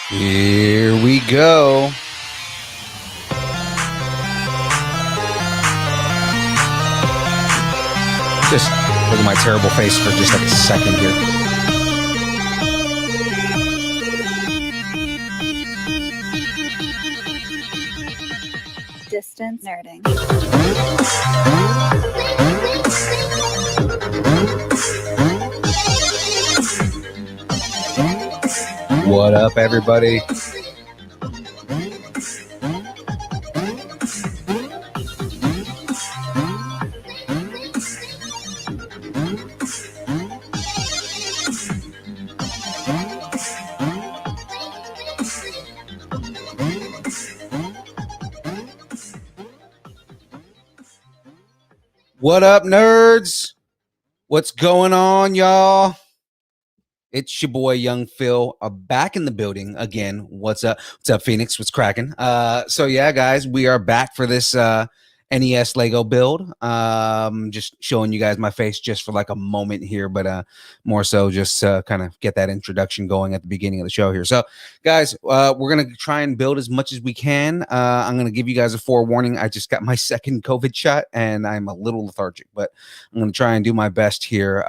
Here we go. Just look at my terrible face for just like a second here. Distance nerding. What up, everybody? What up, nerds? What's going on, y'all? It's your boy Young Phil, back in the building again. What's up? What's up, Phoenix? What's cracking? So yeah, guys, we are back for this NES Lego build. Just showing you guys my face just for like a moment here, but more so just kind of get that introduction going at the beginning of the show here. So, guys, we're gonna try and build as much as we can. I'm gonna give you guys a forewarning. I just got my second COVID shot, and I'm a little lethargic, but I'm gonna try and do my best here.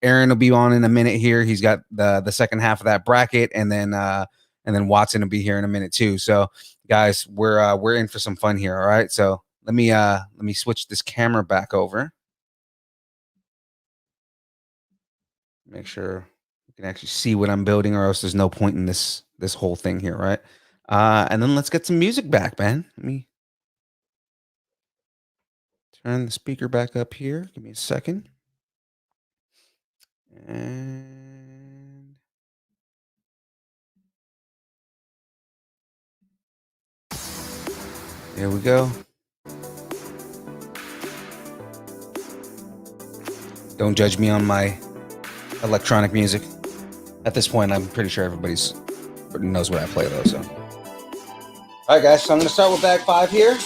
Aaron will be on in a minute here. He's got the second half of that bracket, and then Watson will be here in a minute too. So, guys, we're in for some fun here. All right. So let me switch this camera back over. Make sure you can actually see what I'm building, or else there's no point in this whole thing here, right? And then let's get some music back, man. Let me turn the speaker back up here. Give me a second. And there we go. Don't judge me on my electronic music. At this point, I'm pretty sure everybody knows what I play, though. So, all right, guys. So I'm going to start with bag 5 here.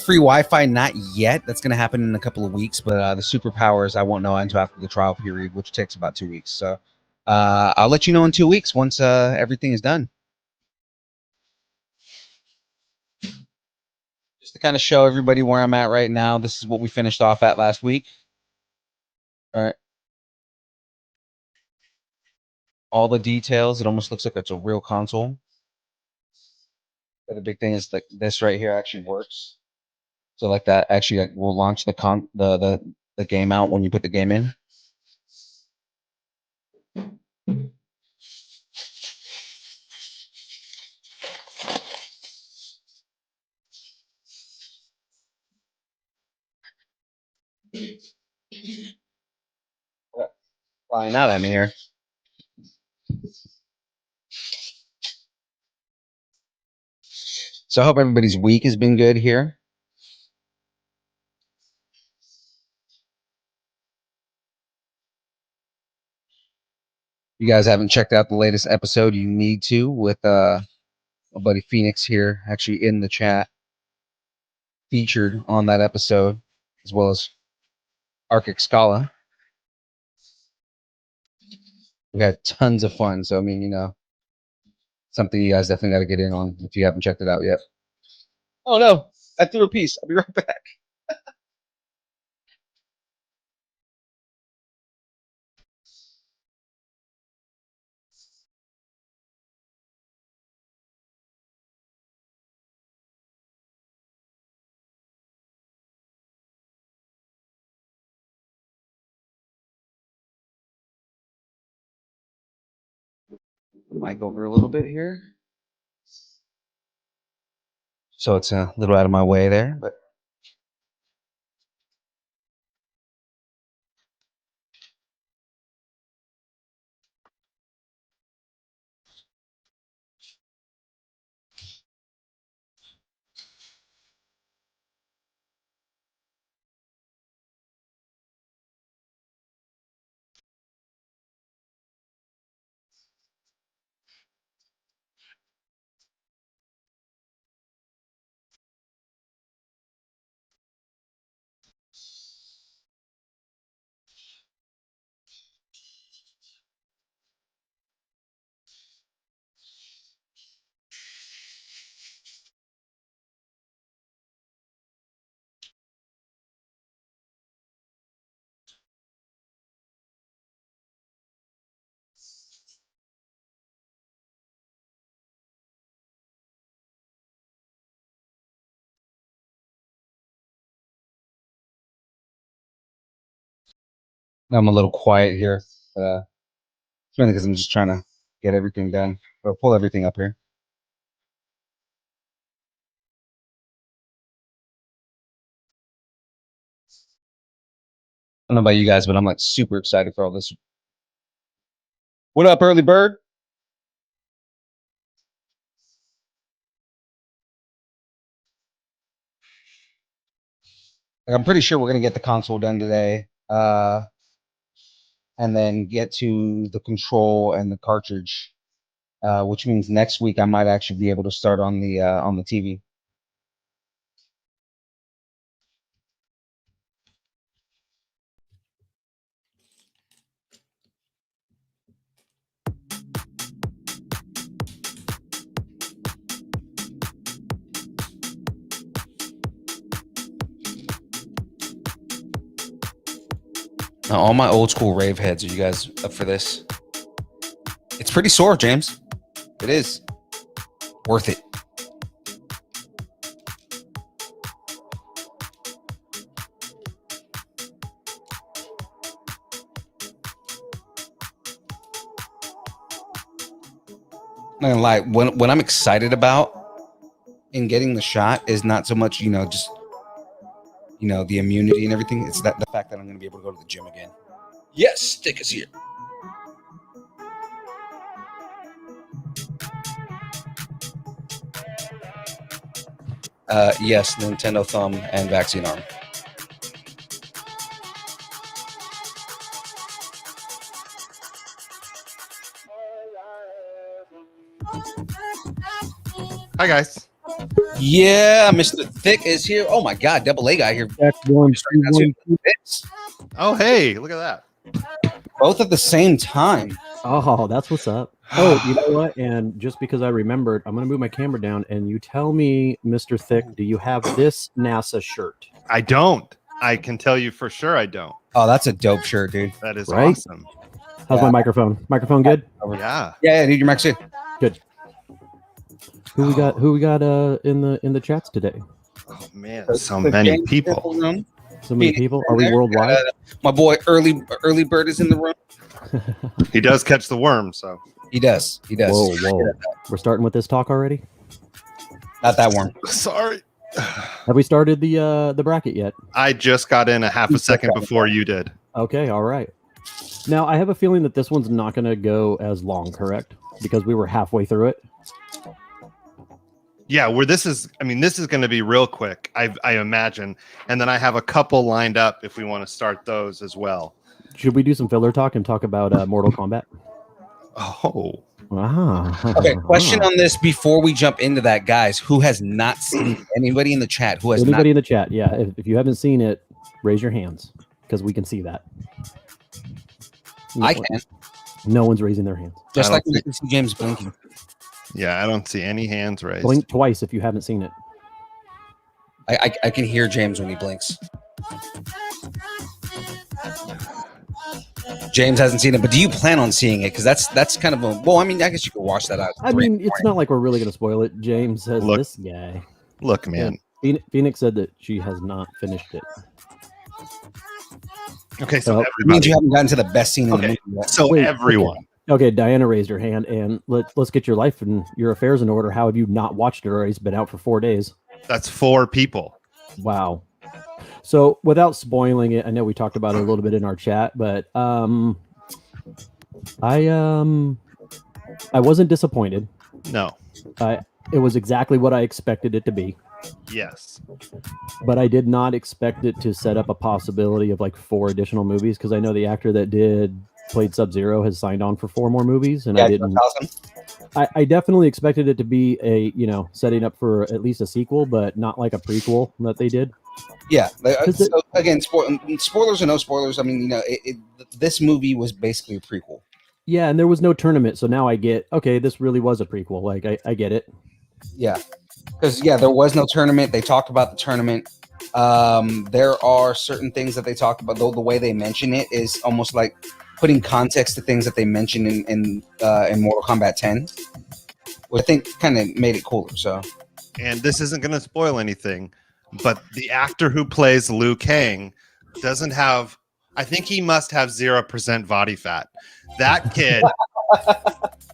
Free Wi-Fi, not yet. That's going to happen in a couple of weeks. But the superpowers, I won't know until after the trial period, which takes about 2 weeks. So I'll let you know in 2 weeks once everything is done. Just to kind of show everybody where I'm at right now. This is what we finished off at last week. All right. All the details. It almost looks like it's a real console. But the big thing is that this right here actually works. So like that actually will launch the game out when you put the game in. Flying out at me here. So I hope everybody's week has been good here. If you guys haven't checked out the latest episode, you need to, with my buddy Phoenix here, actually in the chat, featured on that episode, as well as Arctic Scala. We had tons of fun. So I mean, something you guys definitely got to get in on if you haven't checked it out yet. Oh no, I threw a piece. I'll be right back. Mic over a little bit here. So it's a little out of my way there, but I'm a little quiet here. It's mainly because I'm just trying to get everything done or pull everything up here. I don't know about you guys, but I'm like super excited for all this. What up, early bird? Like, I'm pretty sure we're gonna get the console done today, and then get to the control and the cartridge, which means next week I might actually be able to start on the TV. Now, all my old school rave heads, are you guys up for this? It's pretty sore, James. It is worth it. I'm not gonna lie, what I'm excited about in getting the shot is not so much, just the immunity and everything. It's that the fact that I'm gonna be able to go to the gym again. Yes, Thiccc here. Yes, Nintendo thumb and vaccine arm. Hi guys. Yeah, Mr. Thick is here. Oh my God, double A guy here. Oh hey, look at that. Both at the same time. Oh, that's what's up. Oh, you know what? And just because I remembered, I'm going to move my camera down and you tell me, Mr. Thick, do you have this NASA shirt? I don't. I can tell you for sure I don't. Oh, that's a dope shirt, dude. That is Right? awesome. How's my microphone? Microphone good? Yeah. Yeah, dude, your mic's good. Good. Who we got in the chats today? Oh man, so many people. So many people. Are we worldwide? My boy early bird is in the room. He does catch the worm, so He does. Whoa. We're starting with this talk already? Not that worm. sorry. Have we started the bracket yet? I just got in a half a second before you did. Okay, all right. Now, I have a feeling that this one's not going to go as long, correct? Because we were halfway through it. Yeah, this is going to be real quick, I imagine. And then I have a couple lined up if we want to start those as well. Should we do some filler talk and talk about Mortal Kombat? Oh. Wow. Okay, question on this before we jump into that, guys. Who has not seen anybody in the chat? Who has anybody in the chat? Yeah, if you haven't seen it, raise your hands because we can see that. I can. No one's raising their hands. Just like we can see James blinking. Yeah, I don't see any hands raised. Blink twice if you haven't seen it. I can hear James when he blinks. James hasn't seen it, but do you plan on seeing it? Because that's kind of a I guess you could watch that out. I mean, it's not like we're really going to spoil it. James says this guy. Look, man. Yeah, Phoenix said that she has not finished it. Okay, so it means you haven't gotten to the best scene in the movie yet. So everyone. Okay, Diana raised her hand, and let's get your life and your affairs in order. How have you not watched it already? It's been out for 4 days. That's 4 people. Wow. So without spoiling it, I know we talked about it a little bit in our chat, but I wasn't disappointed. No. It was exactly what I expected it to be. Yes. But I did not expect it to set up a possibility of like 4 additional movies because I know the actor that played Sub-Zero has signed on for 4 more movies, and I didn't. I definitely expected it to be a setting up for at least a sequel, but not like a prequel that they did. Yeah. So again, spoilers or no spoilers. I mean, this movie was basically a prequel. Yeah, and there was no tournament, so now I get this really was a prequel. Like I get it. Yeah, because there was no tournament. They talked about the tournament. There are certain things that they talked about. Though the way they mention it is almost like putting context to things that they mentioned in Mortal Kombat 10, which I think kind of made it cooler. So, and this isn't going to spoil anything, but the actor who plays Liu Kang doesn't have. I think he must have 0% body fat. That kid,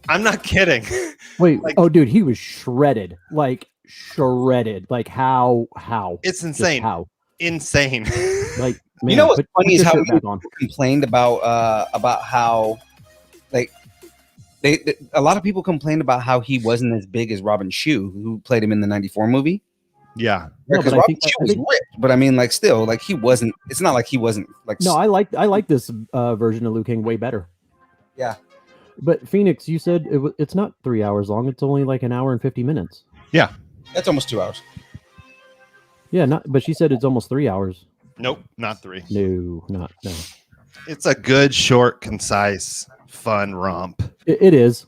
I'm not kidding. Wait, oh, dude, he was shredded. Like, shredded. Like, how? It's Just insane. how? Insane. Like, man, You know what's funny is your how shirt many back people on. complained about how, like, a lot of people complained about how he wasn't as big as Robin Shue, who played him in the '94 movie. Yeah. No, Because but I Robin think- Shue I was think- ripped, but I mean, like, still, like, he wasn't. It's not like he wasn't like. No, I like this version of Liu Kang way better. Yeah. But Phoenix, you said it's not 3 hours long. It's only like an hour and 50 minutes. That's almost 2 hours. Yeah, but she said it's almost 3 hours. Nope, not 3. No. It's a good, short, concise, fun romp. It is.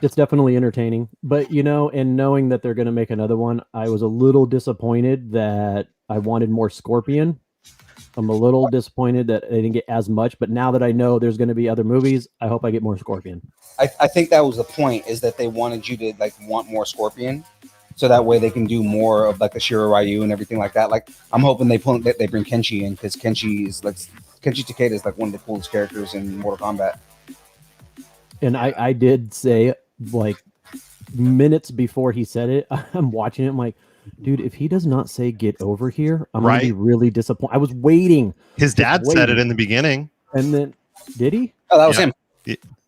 It's definitely entertaining. But, and knowing that they're going to make another one, I was a little disappointed that I wanted more Scorpion. I'm a little disappointed that I didn't get as much. But now that I know there's going to be other movies, I hope I get more Scorpion. I think that was the point, is that they wanted you to like want more Scorpion, so that way they can do more of like a Shiro Ryu and everything like that. Like, I'm hoping they bring Kenshi in, because Kenshi Takeda is like one of the coolest characters in Mortal Kombat. And I did say, like, minutes before he said it, I'm watching it. I'm like, dude, if he does not say "get over here," I'm gonna be really disappointed. I was waiting. His dad said it in the beginning. And then, did he? Oh, that was him.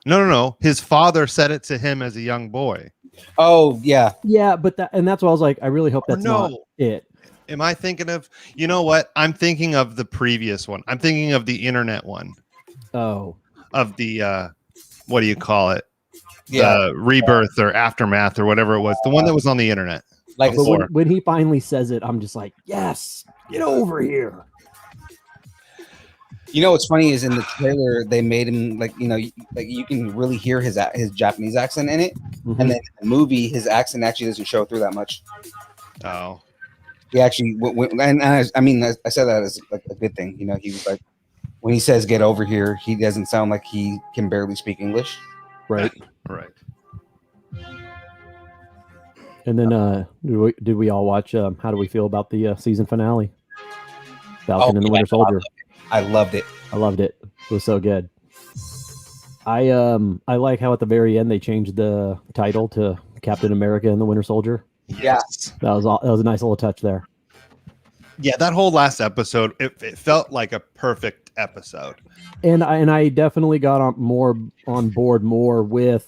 No. His father said it to him as a young boy. Oh, yeah. Yeah, but that's why I was like, I really hope that's not no. it. Am I thinking of? You know what? I'm thinking of the previous one. I'm thinking of the internet one. Oh, Of the what do you call it? Yeah. The rebirth or aftermath or whatever it was. The one that was on the internet. Like, but Before. when he finally says it, I'm just like, yes, get over here. you know what's funny is in the trailer they made him like you can really hear his Japanese accent in it, Mhm. and then in the movie his accent actually doesn't show through that much. Oh. He actually I mean I said that as like a good thing. He was like, when he says "get over here," he doesn't sound like he can barely speak English. Right. Right. And then, did we all watch? How do we feel about the season finale? Falcon and the Winter Soldier. I loved it. I loved it. It was so good. I like how at the very end they changed the title to Captain America and the Winter Soldier. Yes. That was a nice little touch there. Yeah, that whole last episode, it felt like a perfect episode. And I definitely got on board more with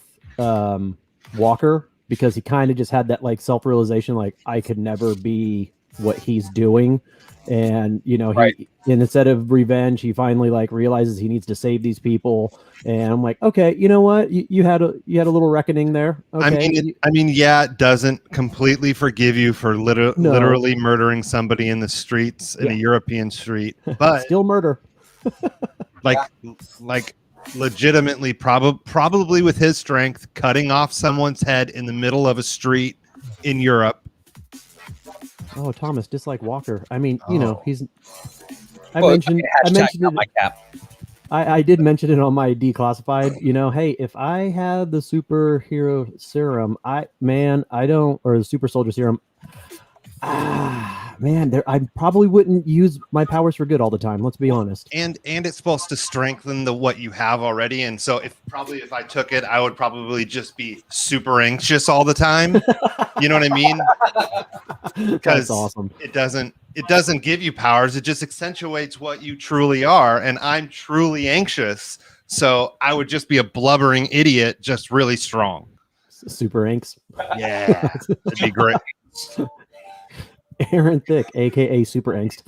Walker, because he kind of just had that like self-realization, like, I could never be what he's doing. And Right. and instead of revenge, he finally like realizes he needs to save these people. And I'm like, okay, you know what? You had a little reckoning there. Okay. I mean, yeah, it doesn't completely forgive you for literally murdering somebody in the streets in a European street, but still murder. like legitimately, probably with his strength, cutting off someone's head in the middle of a street in Europe. Oh, Thomas, dislike Walker. I mean, he's. I Well, mentioned not my cap. I did mention it on my declassified. Hey, if I had the superhero serum, or the super soldier serum, I probably wouldn't use my powers for good all the time. Let's be honest. And it's supposed to strengthen what you have already. And so if I took it, I would probably just be super anxious all the time. You know what I mean? That's awesome. It doesn't give you powers. It just accentuates what you truly are. And I'm truly anxious. So I would just be a blubbering idiot, just really strong. Super angst. Yeah, that'd be great. Aaron Thick, aka Super Angst.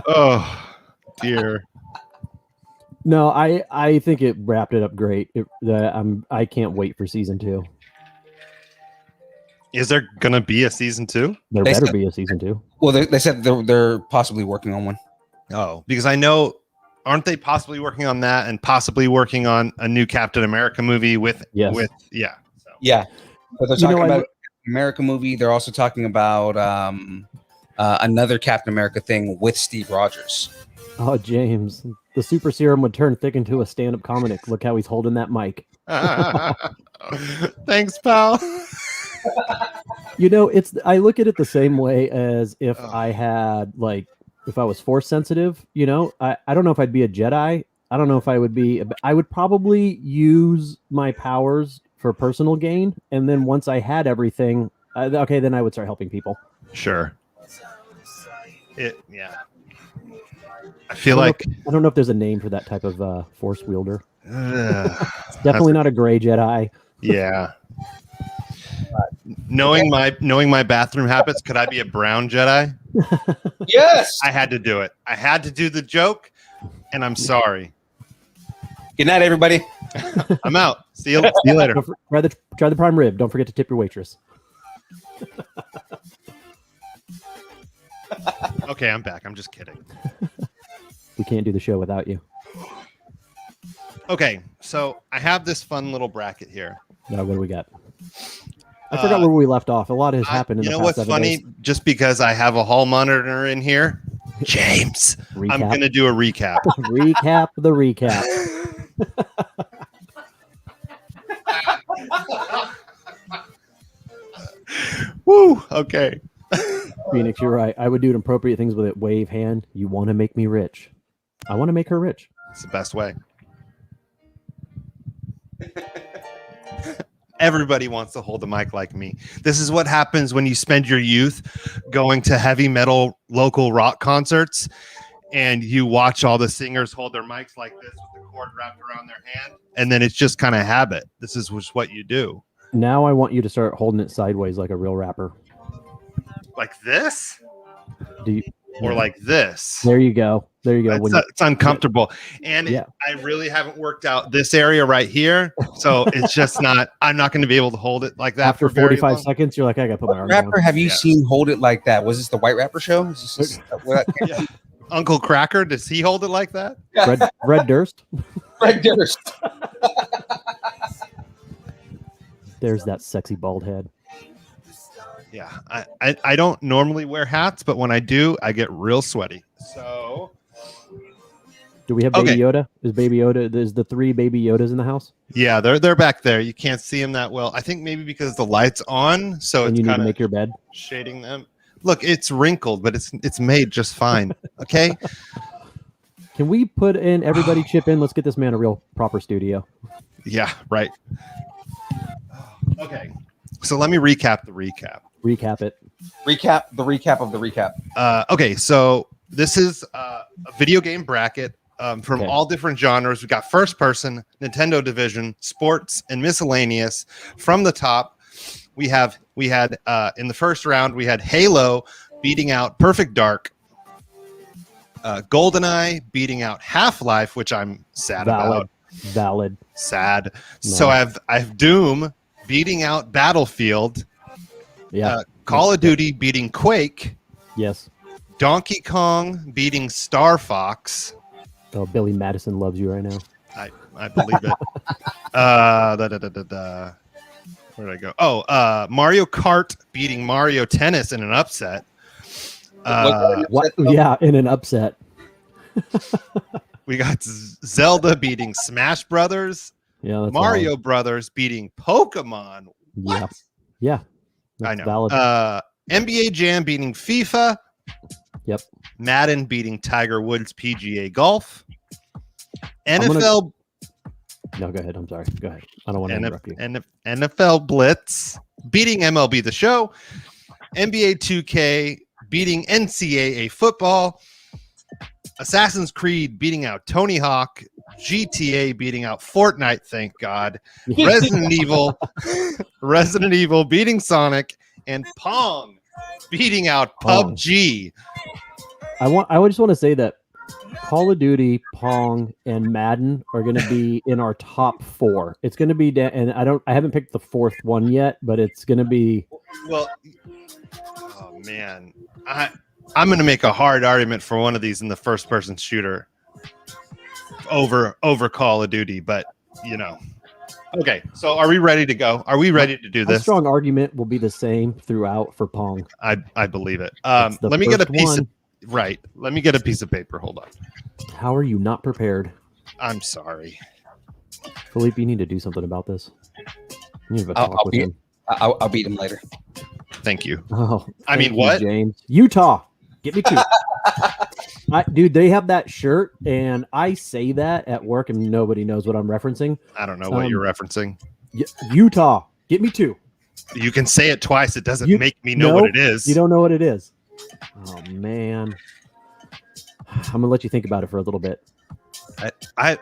Oh dear. No, I think it wrapped it up great. I can't wait for season 2. Is there gonna be a season 2? There better be a season 2. Well, they said they're possibly working on one. Oh, because I know, aren't they possibly working on that and possibly working on a new Captain America movie with Yes. yeah. So. Yeah, but they're talking about America movie. They're also talking about another Captain America thing with Steve Rogers. Oh, James, the super serum would turn Thick into a stand-up comic. Look how he's holding that mic. Thanks, pal. I look at it the same way as if I had like if I was force sensitive, you know, I don't know if I'd be a Jedi. I don't know if I would be. I would probably use my powers for personal gain, and then once I had everything, okay, then I would start helping people. Sure. Yeah. I feel like I don't know if there's a name for that type of force wielder. It's definitely not a gray Jedi. Yeah. Knowing my bathroom habits, could I be a brown Jedi? Yes. I had to do it. I had to do the joke, and I'm sorry. Good night, everybody. I'm out. See you later. Try the prime rib. Don't forget to tip your waitress. Okay, I'm back. I'm just kidding. We can't do the show without you. Okay, so I have this fun little bracket here. Now, what do we got? I forgot where we left off. A lot has happened in the past 7 days. You know what's funny? Just because I have a hall monitor in here, James, I'm going to do a recap. Recap the recap. Woo! Okay. Phoenix, you're right. I would do appropriate things with it. Wave hand. You want to make me rich. I want to make her rich. It's the best way. Everybody wants to hold the mic like me. This is what happens when you spend your youth going to heavy metal local rock concerts and you watch all the singers hold their mics like this with the cord wrapped around their hand. And then it's just kind of habit. This is just what you do. Now I want you to start holding it sideways like a real rapper. Like this? Or like this? There you go. There you go. It's uncomfortable. And I really haven't worked out this area right here. So it's just not, I'm not going to be able to hold it like that. After 45 seconds, you're like, I got to put my arm down. Rapper have you seen hold it like that? Was this the White Rapper show? Is this yeah. Uncle Cracker, does he hold it like that? Red Durst. Red Durst. There's that sexy bald head. Yeah, I don't normally wear hats, but when I do, I get real sweaty. So, do we have Baby Yoda? Is the 3 Baby Yodas in the house? Yeah, they're back there. You can't see them that well. I think maybe because the light's on, so and it's you need kind to of make your bed, shading them. Look, it's wrinkled, but it's made just fine. Okay. Can we put in everybody chip in? Let's get this man a real proper studio. Yeah, right. Okay, so let me recap the recap. Recap it. Recap the recap of the recap. Okay, so this is a video game bracket from all different genres. We got first person, Nintendo division, sports, and miscellaneous. From the top, we had in the first round we had Halo beating out Perfect Dark, GoldenEye beating out Half-Life, which I'm sad about. Valid. Sad. No. So I have Doom beating out Battlefield. Yeah. Call of Duty beating Quake. Yes. Donkey Kong beating Star Fox. Oh, Billy Madison loves you right now. I believe it. Where did I go? Oh, Mario Kart beating Mario Tennis in an upset. What? Yeah, in an upset. We got Zelda beating Smash Brothers. Yeah, that's Mario Brothers beating Pokemon. What? Yeah. I know. Valid. NBA Jam beating FIFA. Yep. Madden beating Tiger Woods PGA Golf. NFL. No, go ahead. I'm sorry. Go ahead. I don't want to interrupt you. NFL Blitz beating MLB The Show. NBA 2K beating NCAA football. Assassin's Creed beating out Tony Hawk. GTA beating out Fortnite, thank God. Resident Evil beating Sonic, and Pong beating out PUBG. I just want to say that Call of Duty, Pong, and Madden are going to be in our top 4. It's going to be, and I haven't picked the 4th one yet, but it's going to be. Well, oh man, I'm going to make a hard argument for one of these in the first-person shooter over Call of Duty, but you know. Okay, so are we ready to go? Are we ready to do this? A strong argument will be the same throughout for Pong. I believe it. Let me get a piece of Let me get a piece of paper. Hold on. How are you not prepared? I'm sorry. Philippe, you need to do something about this. You need to talk with him. I'll beat him later. Thank you. Oh, I mean, what? James. Utah. Get me 2. Dude, they have that shirt, and I say that at work, and nobody knows what I'm referencing. I don't know what you're referencing. Utah, get me 2. You can say it twice. It doesn't make me know what it is. You don't know what it is. Oh man, I'm gonna let you think about it for a little bit. I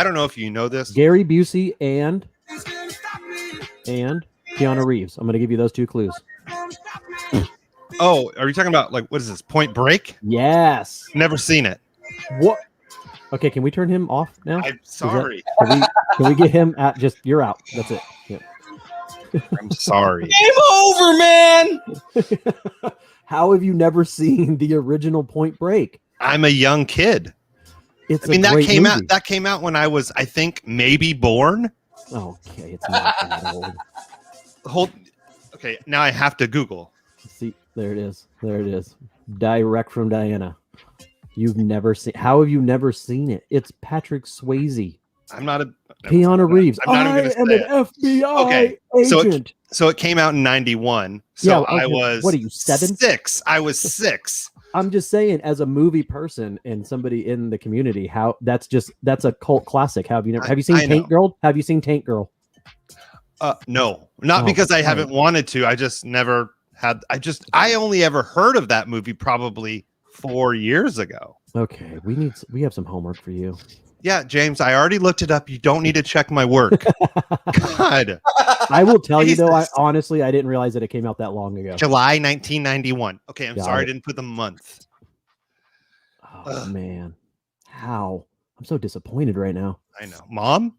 don't know if you know this. Gary Busey and Keanu Reeves. I'm gonna give you those 2 clues. Oh, are you talking about like what is this? Point Break? Yes. Never seen it. What? Okay, can we turn him off now? I'm sorry. Can we get him at just? You're out. That's it. Yep. I'm sorry. Game over, man. How have you never seen the original Point Break? I'm a young kid. That came out when I was, I think, maybe born. Okay, it's not that old. Okay, now I have to Google. See, there it is. There it is. Direct from Diana. You've never seen. How have you never seen it? It's Patrick Swayze. I'm not a Keanu Reeves. I'm not even an FBI agent. So it came out in 91. So I was. What are you, 7? 6. I was 6. I'm just saying, as a movie person and somebody in the community, that's a cult classic. Have you seen Tank Girl? Have you seen Tank Girl? No, not because I haven't wanted to. I just never had. I only ever heard of that movie probably 4 years ago. Okay, we have some homework for you. Yeah, James, I already looked it up. You don't need to check my work. God. I will tell you though, I didn't realize that it came out that long ago. July 1991. Okay, I'm sorry I didn't put the month. Oh man. How? I'm so disappointed right now. I know. Mom?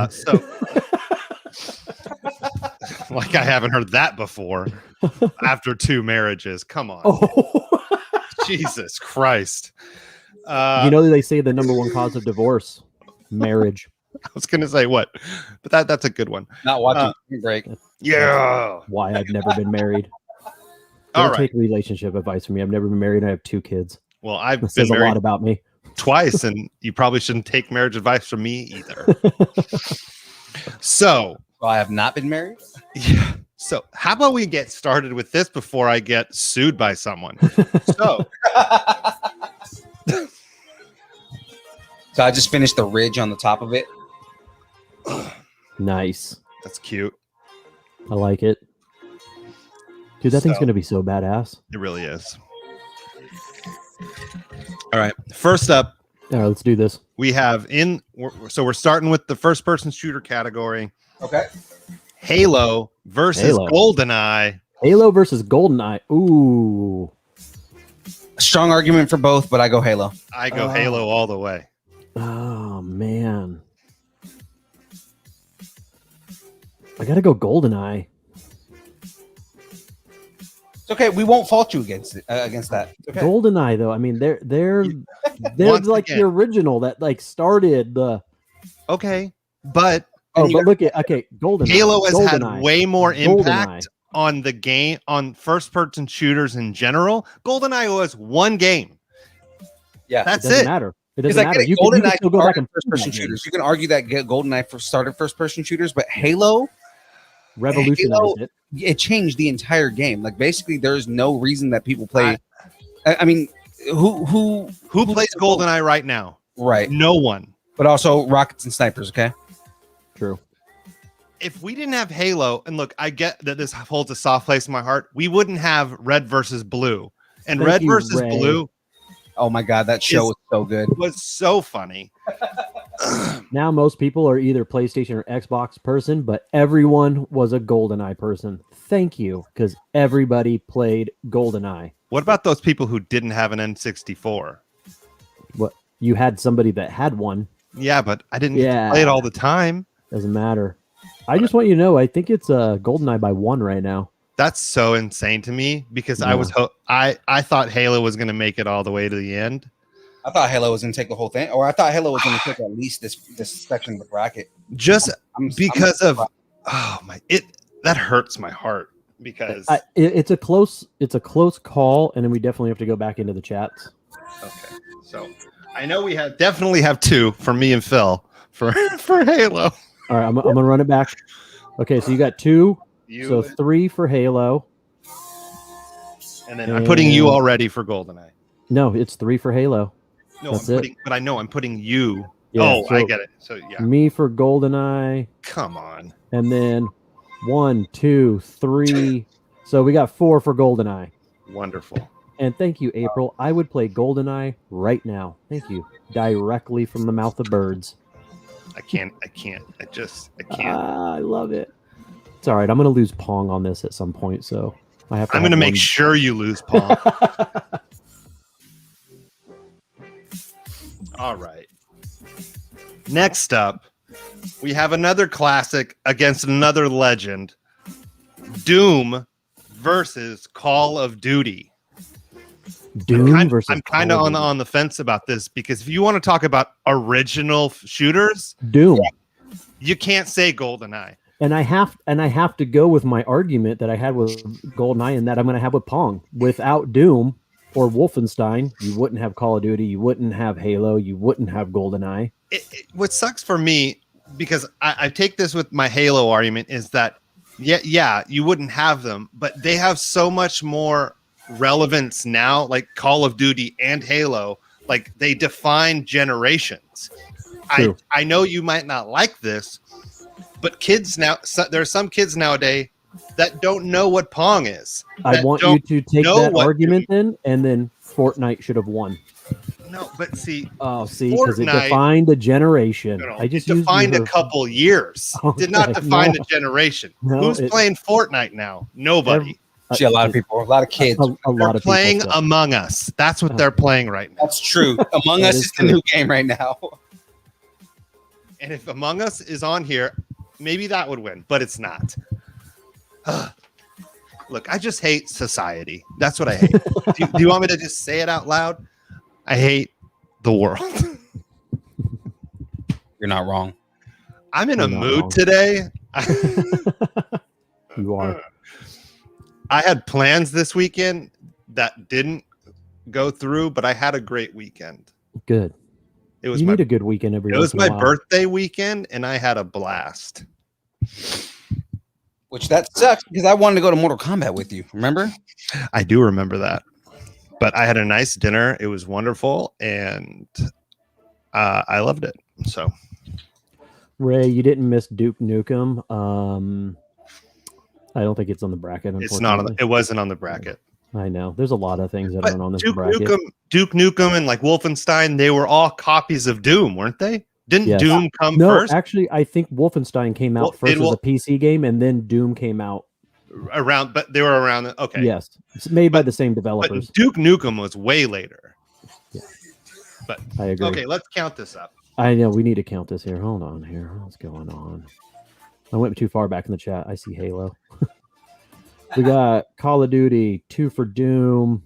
So like I haven't heard that before after 2 marriages. Come on. Oh. Jesus Christ. They say the number 1 cause of divorce, marriage. I was gonna say what, but that's a good one. Not watching Break. Yeah. Why I've never been married. All right. Take relationship advice from me. I've never been married. And I have 2 kids. Well, I've that been says married a lot about me twice, and you probably shouldn't take marriage advice from me either. So, well, I have not been married. Yeah. So, how about we get started with this before I get sued by someone? So. So I just finished the ridge on the top of it. Nice. That's cute. I like it. Dude, that thing's going to be so badass. It really is. All right. First up. All right, let's do this. We have we're starting with the first person shooter category. Okay. Halo versus GoldenEye. Halo versus GoldenEye. Ooh. Strong argument for both, but I go Halo. I go Halo all the way. Oh man, I gotta go GoldenEye. It's okay. We won't fault you against that. Okay. GoldenEye though, I mean they're like the original that like started the. Okay, but look at GoldenEye. Halo has had way more impact on the game, on first-person shooters in general. GoldenEye was 1 game. Yeah, that's it. Doesn't matter. It doesn't matter. You can still go back and first-person shooters. You can argue that GoldenEye started first-person shooters, but Halo revolutionized it. It changed the entire game. Like basically, there's no reason that people play. I mean, who plays GoldenEye right now? Right, no one. But also rockets and snipers. Okay, true. If we didn't have Halo, and look, I get that this holds a soft place in my heart, we wouldn't have Red versus Blue. And Red versus Blue. Oh my God, that show was so good. It was so funny. Now most people are either PlayStation or Xbox person, but everyone was a GoldenEye person. Thank you, because everybody played GoldenEye. What about those people who didn't have an N64? What, you had somebody that had one. Yeah, but I didn't play it all the time. Doesn't matter. I just want you to know, I think it's GoldenEye by 1 right now. That's so insane to me because I thought Halo was going to make it all the way to the end. I thought Halo was going to take the whole thing, or I thought Halo was going to take at least this section of the bracket. Just because that hurts my heart because it's a close call, and then we definitely have to go back into the chats. Okay, so I know we definitely have 2 for me and Phil for Halo. All right, I'm gonna run it back. Okay, so you got 2. So 3 for Halo. And then I'm putting you already for GoldenEye. No, it's 3 for Halo. No, That's but I know I'm putting you. Yeah, I get it. So yeah. Me for GoldenEye. Come on. And then 1, 2, 3. So we got 4 for GoldenEye. Wonderful. And thank you, April. I would play GoldenEye right now. Thank you. Directly from the mouth of birds. I can't. I can't. I love it. It's all right. I'm going to lose Pong on this at some point, so I have to. I'm going to make sure you lose Pong. All right. Next up, we have another classic against another legend. Doom versus Call of Duty. I'm kind of on the fence about this because if you want to talk about original shooters, Doom, you can't say GoldenEye. And I have to go with my argument that I had with GoldenEye and that I'm going to have with Pong. Without Doom or Wolfenstein, you wouldn't have Call of Duty, you wouldn't have Halo, you wouldn't have GoldenEye. What sucks for me, because I take this with my Halo argument, is that yeah, you wouldn't have them, but they have so much more relevance now, like Call of Duty and Halo, like they define generations. I know you might not like this, but kids now, there's some kids nowadays that don't know what Pong is. I want you to take that argument then, and then Fortnite should have won. No, but see, because it defined a generation. I just defined a couple years. Okay, did not define a generation. Who's playing Fortnite now? Nobody. A lot of people, a lot of kids. A lot of playing Among Us. That's what they're playing right now. That's true. Among Us is the new game right now. And if Among Us is on here, maybe that would win, but it's not. Look, I just hate society. That's what I hate. do you want me to just say it out loud? I hate the world. You're not wrong. I'm in a mood today. You are. I had plans this weekend that didn't go through, but I had a great weekend. Good. It was you need a good weekend every. It was my birthday weekend, and I had a blast. Which that sucks because I wanted to go to Mortal Kombat with you. Remember? I do remember that. But I had a nice dinner. It was wonderful, and I loved it. So, Ray, you didn't miss Duke Nukem. I don't think it's on the bracket. It's not. It wasn't on the bracket. I know. There's a lot of things that aren't on this bracket. Duke Nukem and like Wolfenstein, they were all copies of Doom, weren't they? Didn't Doom come first? No, actually, I think Wolfenstein came out first as a PC game, and then Doom came out around. But they were around. Okay. Yes, it's made by the same developers. But Duke Nukem was way later. Yeah. But I agree. Okay, let's count this up. I know we need to count this here. Hold on here. What's going on? I went too far back in the chat. I see Halo. We got Call of Duty, 2 for Doom.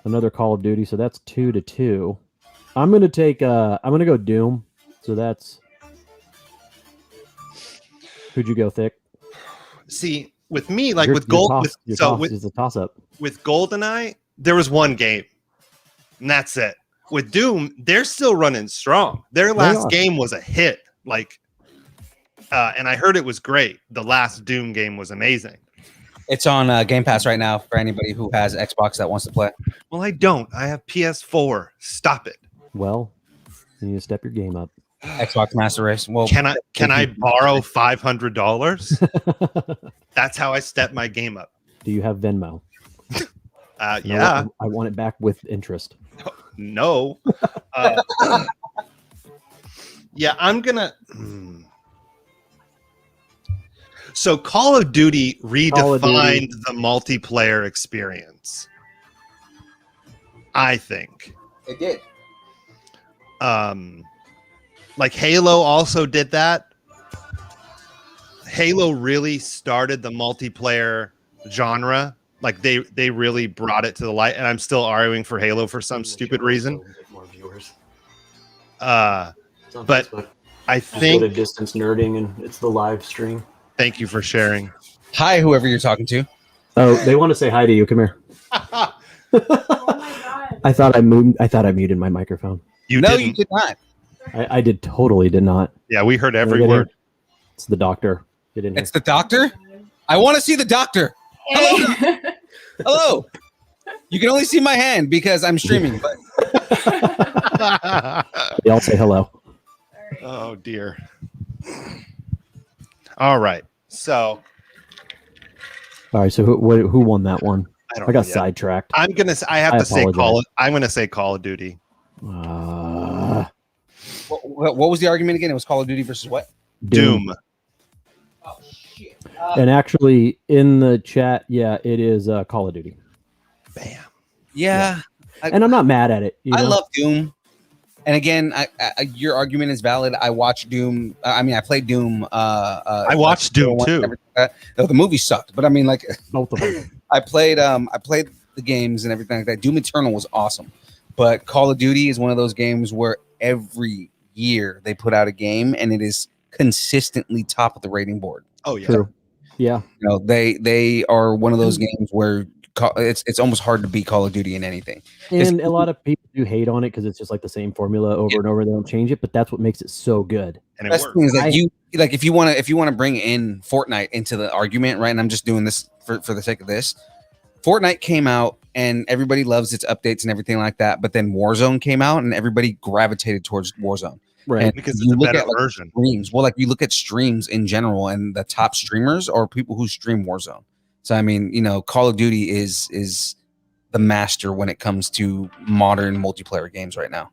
Another Call of Duty, so that's 2-2. I'm gonna take I'm gonna go Doom. So that's who'd you go, Thick? See, with me, like with Gold, it's a toss up. With GoldenEye, there was one game, and that's it. With Doom, they're still running strong. Their last game was a hit. Like, and I heard it was great. The last Doom game was amazing. It's on Game Pass right now for anybody who has Xbox that wants to play. Well, I don't. I have PS4. Stop it. Well, you need to step your game up. Xbox Master Race. Well, can I borrow $500? That's how I step my game up. Do you have Venmo? Yeah. I want it back with interest. No. Yeah, I'm gonna. So Call of Duty redefined the multiplayer experience. I think it did. Like Halo also did that. Halo really started the multiplayer genre. Like they really brought it to the light, and I'm still arguing for Halo for some stupid reason. More viewers. But Facebook. I think go to distance nerding, and it's the live stream. Thank you for sharing. Hi, whoever you're talking to. Oh, they want to say hi to you. Come here. Oh my god! I thought I muted my microphone. You did not. I totally did not. Yeah, we heard every word. It's the doctor. Get in here. It's the doctor. I want to see the doctor. Hello. Hello. You can only see my hand because I'm streaming. But They all say hello. Oh dear. All right. So All right, so who won that one? I don't I got know yet. sidetracked. I'm gonna. I have I to say apologize. I'm gonna say Call of Duty. what was the argument again? It was Call of Duty versus what? Doom. Oh shit. And actually, in the chat, yeah, it is Call of Duty. Bam. Yeah. And I'm not mad at it. I love Doom. And again, your argument is valid. I watched Doom. I mean, I played Doom. I watched Doom too. The movie sucked, but I mean, like both of them. I played the games and everything like that. Doom Eternal was awesome, but Call of Duty is one of those games where every year they put out a game and it is consistently top of the rating board. Oh yeah. True. Yeah. You know, they are one of those games where it's almost hard to beat Call of Duty in anything. And a lot of people do hate on it because it's just like the same formula over and over. They don't change it, but that's what makes it so good. And it Best works. thing is that you like if you want to bring in Fortnite into the argument, right? And I'm just doing this for the sake of this. Fortnite came out and everybody loves its updates and everything like that, but then Warzone came out and everybody gravitated towards Warzone. Right. And Because you it's a look better at like, version. streams. Well, like you look at streams in general, and the top streamers are people who stream Warzone. So I mean, you know, Call of Duty is the master when it comes to modern multiplayer games right now.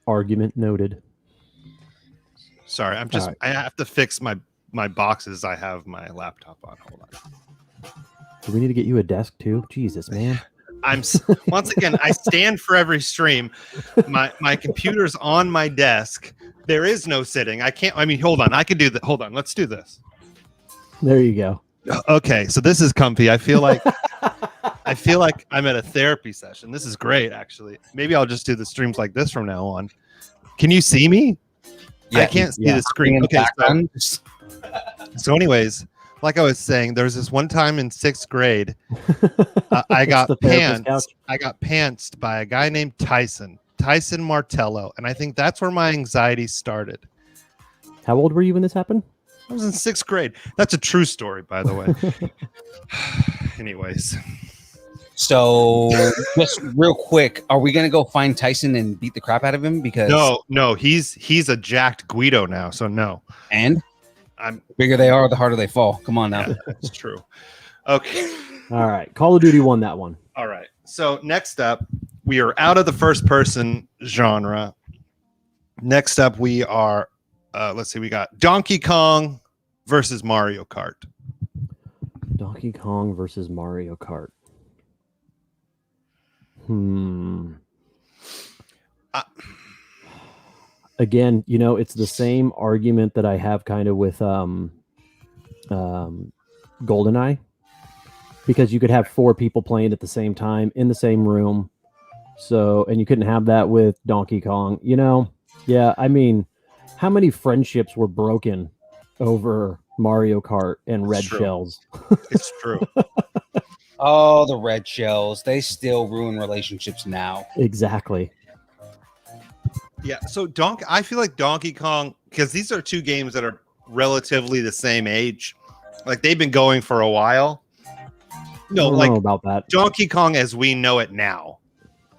Argument noted. Sorry, I'm just. All right. I have to fix my boxes. I have my laptop on. Hold on. Do we need to get you a desk too? Jesus, man. Once again, I stand for every stream. My computer's on my desk. There is no sitting. I can't. I mean, hold on. I can do that. Hold on. Let's do this. There you go. Okay, so this is comfy. I feel like I'm at a therapy session. This is great, actually. Maybe I'll just do the streams like this from now on. Can you see me? Yeah, I can't see the screen. Okay, so anyways, like I was saying, there was this one time in 6th grade, I got the therapist couch. I got pantsed by a guy named Tyson Martello, and I think that's where my anxiety started. How old were you when this happened? I was in 6th grade. That's a true story, by the way. Anyways. So just real quick, are we gonna go find Tyson and beat the crap out of him? Because no, he's a jacked Guido now, so no. And I'm the bigger they are, the harder they fall. Come on now. yeah, that's true. Okay. All right. Call of Duty won that one. All right. So next up, we are out of the first person genre. Next up, we are let's see, we got Donkey Kong versus Mario Kart. Donkey Kong versus Mario Kart. Again, you know, it's the same argument that I have kind of with GoldenEye, because you could have 4 people playing at the same time in the same room. So, and you couldn't have that with Donkey Kong, you know? Yeah, I mean, how many friendships were broken over Mario Kart and red shells? It's true. Oh, the red shells. They still ruin relationships now. Exactly. Yeah, so I feel like Donkey Kong, because these are 2 games that are relatively the same age. Like they've been going for a while. No, I don't like know about that. Donkey Kong as we know it now.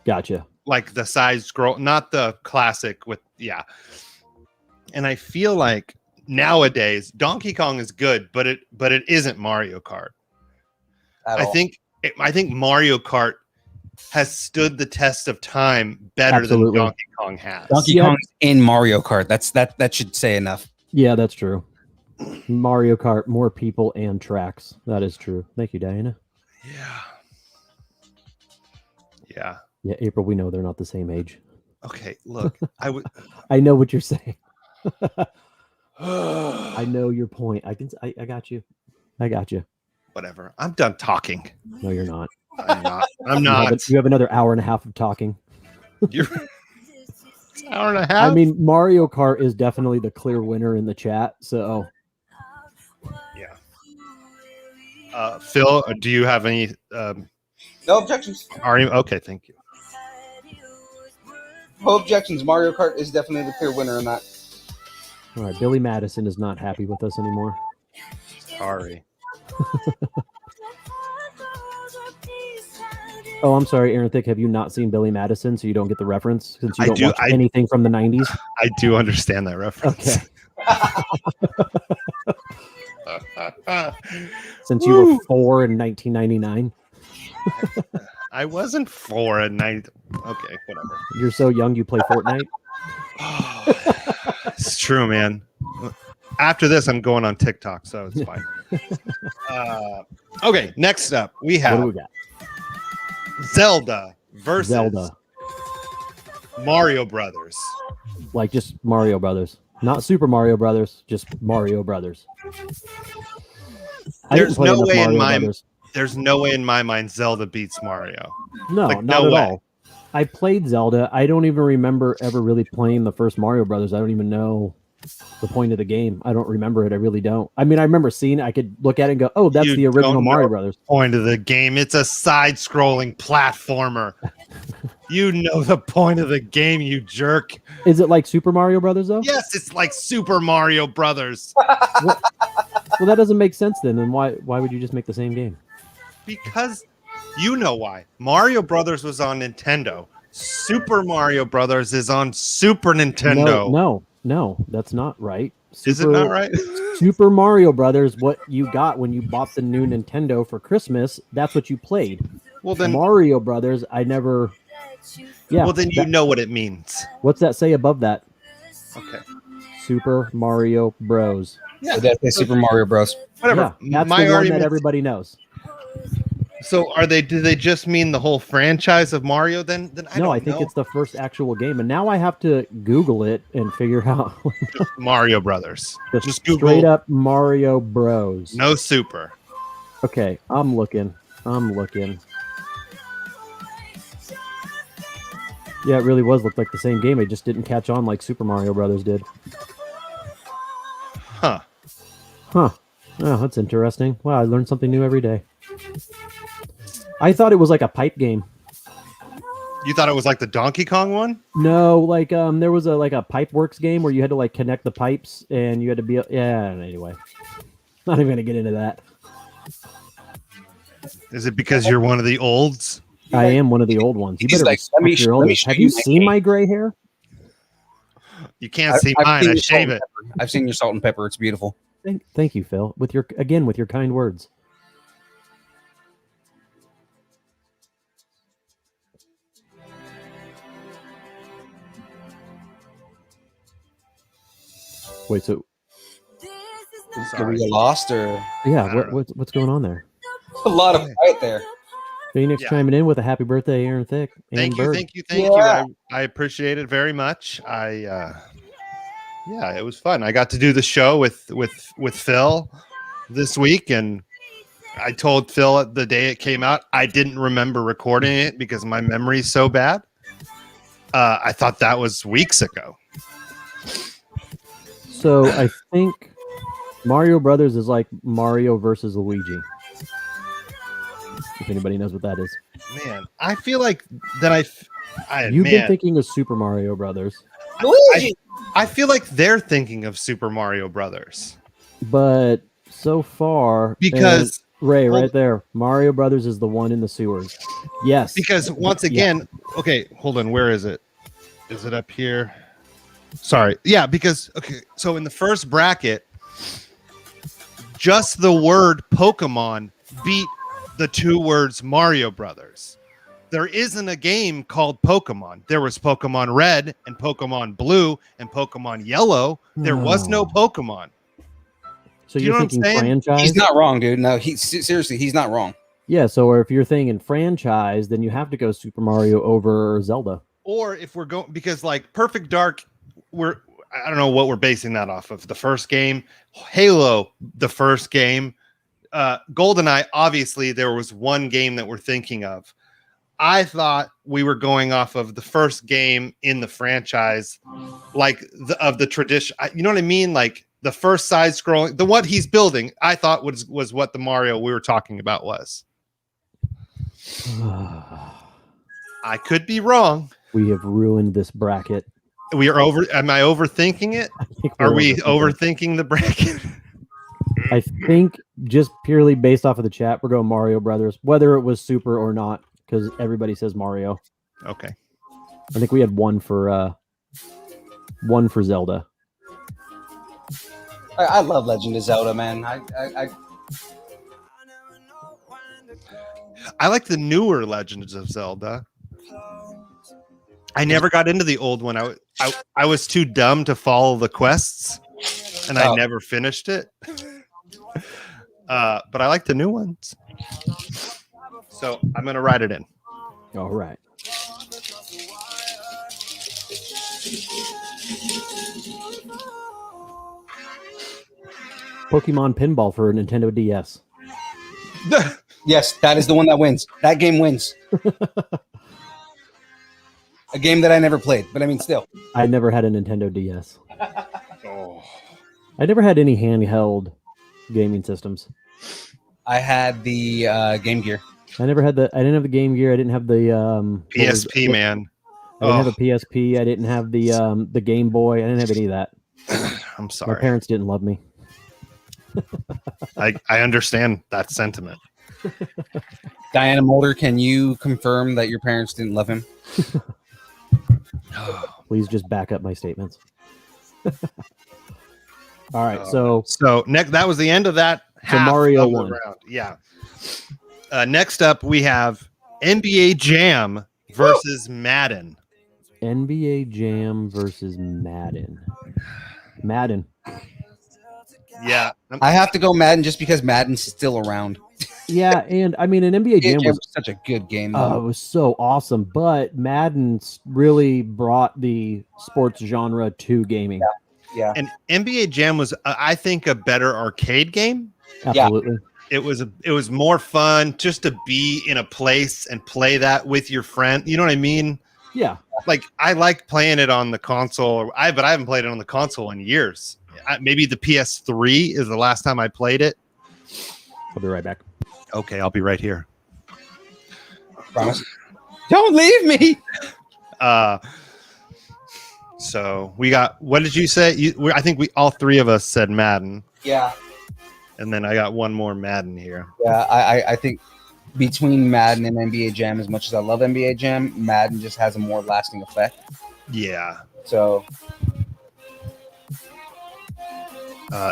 Gotcha. Like the side scroll, not the classic with And I feel like nowadays Donkey Kong is good, but it isn't Mario Kart. I think Mario Kart has stood the test of time better than Donkey Kong has. Donkey Kong is in Mario Kart. That should say enough. Yeah, that's true. Mario Kart, more people and tracks. That is true. Thank you, Diana. Yeah. Yeah, April, we know they're not the same age. Okay, look, I know what you're saying. I know your point. I got you. I got you. Whatever. I'm done talking. No, you're not. I'm not. You have another hour and a half of talking. You're an hour and a half. I mean, Mario Kart is definitely the clear winner in the chat. So, yeah. Phil, do you have any? No objections. Okay, thank you. No objections. Mario Kart is definitely the clear winner in that. All right, Billy Madison is not happy with us anymore. Sorry. Oh, I'm sorry, Aaron Thick. Have you not seen Billy Madison, so you don't get the reference since you I don't do- watch anything from the 90s? I do understand that reference. Okay. Since you were 4 in 1999, I wasn't 4 at night. Okay, whatever. you're so young you play Fortnite. It's true, man. After this, I'm going on TikTok, so it's fine. Okay, next up, we What do have we got? Zelda versus Zelda, Mario Brothers. like just Mario Brothers, not Super Mario Brothers, just Mario Brothers. I didn't There's play no enough way in Mario my Brothers. there's no way in my mind Zelda beats Mario. No, like, not no at way. all. I played Zelda. I don't even remember ever really playing the first Mario Brothers. I don't even know the point of the game. I don't remember it. I really don't. I mean, I remember seeing it. I could look at it and go, "Oh, that's You the original don't know. Mario Brothers." Point of the game. It's a side-scrolling platformer. You know the point of the game, you jerk. Is it like Super Mario Brothers though? Yes, it's like Super Mario Brothers. Well, that doesn't make sense then. And why would you just make the same game? Because you know why. Mario Brothers was on Nintendo. Super Mario Brothers is on Super Nintendo. No, that's not right. Is it not right? Super Mario Brothers, what you got when you bought the new Nintendo for Christmas, that's what you played. Well then, Mario Brothers, I never. Yeah. well then you know what it means. What's that say above that? Okay. Super Mario Bros. Yeah. That's Super Mario Bros. Whatever. Yeah, that's My the one argument. that everybody knows. So do they just mean the whole franchise of Mario? Then I think it's the first actual game, and now I have to Google it and figure out Mario Brothers. Just Google straight up Mario Bros. no Super. Okay, I'm looking. Yeah, it really looked like the same game. It just didn't catch on like Super Mario Brothers did. Huh. Oh, that's interesting. Wow, I learned something new every day. I thought it was like a pipe game. You thought it was like the Donkey Kong one? No, like there was a pipe works game where you had to like connect the pipes and you had to be anyway. Not even gonna get into that. Is it because you're one of the olds? I am one of the old ones. You He's better like, respect let me your oldest. show Have you you my seen game. my gray hair? You can't see mine. I shave it. I've seen your salt and pepper. It's beautiful. Thank you, Phil. With your kind words. Wait, so Are we lost or yeah, don't know. what's going on there? a lot of fight there? Phoenix Yeah. chiming in with a happy birthday, Aaron Thick. And Thank you, Bird. thank you. Yeah. I appreciate it very much. Yeah, it was fun. I got to do the show with Phil this week, and I told Phil the day it came out, I didn't remember recording it because my memory's so bad. I thought that was weeks ago. So I think Mario Brothers is like Mario versus Luigi. If anybody knows what that is. Man, I feel like that You've been thinking of Super Mario Brothers, I feel like they're thinking of Super Mario Brothers. but so far Because and Ray, hold- right there, Mario Brothers is the one in the sewers. Yes, Because once again, okay, hold on. Where is it? Is it up here? Sorry. Yeah, because, okay, so in the first bracket, just the word Pokemon beat the two words Mario Brothers. There isn't a game called Pokemon. There was Pokemon Red and Pokemon Blue and Pokemon Yellow. There was no Pokemon. So Do you you're know what I'm thinking saying? franchise? He's not wrong, dude. No, seriously, he's not wrong. Yeah, so if you're thinking franchise, then you have to go Super Mario over Zelda. Or if we're going, because like Perfect Dark, I don't know what we're basing that off of. The first game, Halo, the first game, GoldenEye, obviously there was one game that we're thinking of. I thought we were going off of the first game in the franchise, like the tradition. You know what I mean? Like the first side scrolling, the what he's building, I thought was what the Mario we were talking about was. I could be wrong. We have ruined this bracket. We are over. Am I overthinking it? I think we're Are we overthinking overthinking the bracket? I think just purely based off of the chat, we're going Mario Brothers, whether it was Super or not, because everybody says Mario. Okay. I think we had one for Zelda. I love Legend of Zelda, man. I like the newer Legends of Zelda. I never got into the old one. I was too dumb to follow the quests, and I never finished it. But I like the new ones. So I'm going to write it in. All right. Pokemon Pinball for Nintendo DS. Yes, that is the one that wins. That game wins. A game that I never played, but I mean, still. I never had a Nintendo DS. Oh. I never had any handheld gaming systems. I had the Game Gear. I didn't have the Game Gear. I didn't have the PSP, man. I didn't have a PSP. I didn't have the Game Boy. I didn't have any of that. I'm sorry. My parents didn't love me. I understand that sentiment. Diana Mulder, can you confirm that your parents didn't love him? Please just back up my statements. All right, so next, that was the end of that. So Mario won. Round. Yeah. Next up, we have NBA Jam versus Madden. NBA Jam versus Madden. Madden. Yeah, I have to go Madden just because Madden's still around. Yeah, and I mean, an NBA Jam was such a good game. It was so awesome, but Madden really brought the sports genre to gaming. Yeah. And NBA Jam was, I think, a better arcade game. Absolutely. It was more fun just to be in a place and play that with your friend. You know what I mean? Yeah. Like I like playing it on the console, but I haven't played it on the console in years. Maybe the PS3 is the last time I played it. I'll be right back. Okay, I'll be right here. Promise. Don't leave me. So we got. What did you say? I think all three of us said Madden. Yeah. And then I got one more Madden here. Yeah, I think between Madden and NBA Jam, as much as I love NBA Jam, Madden just has a more lasting effect. Yeah. So.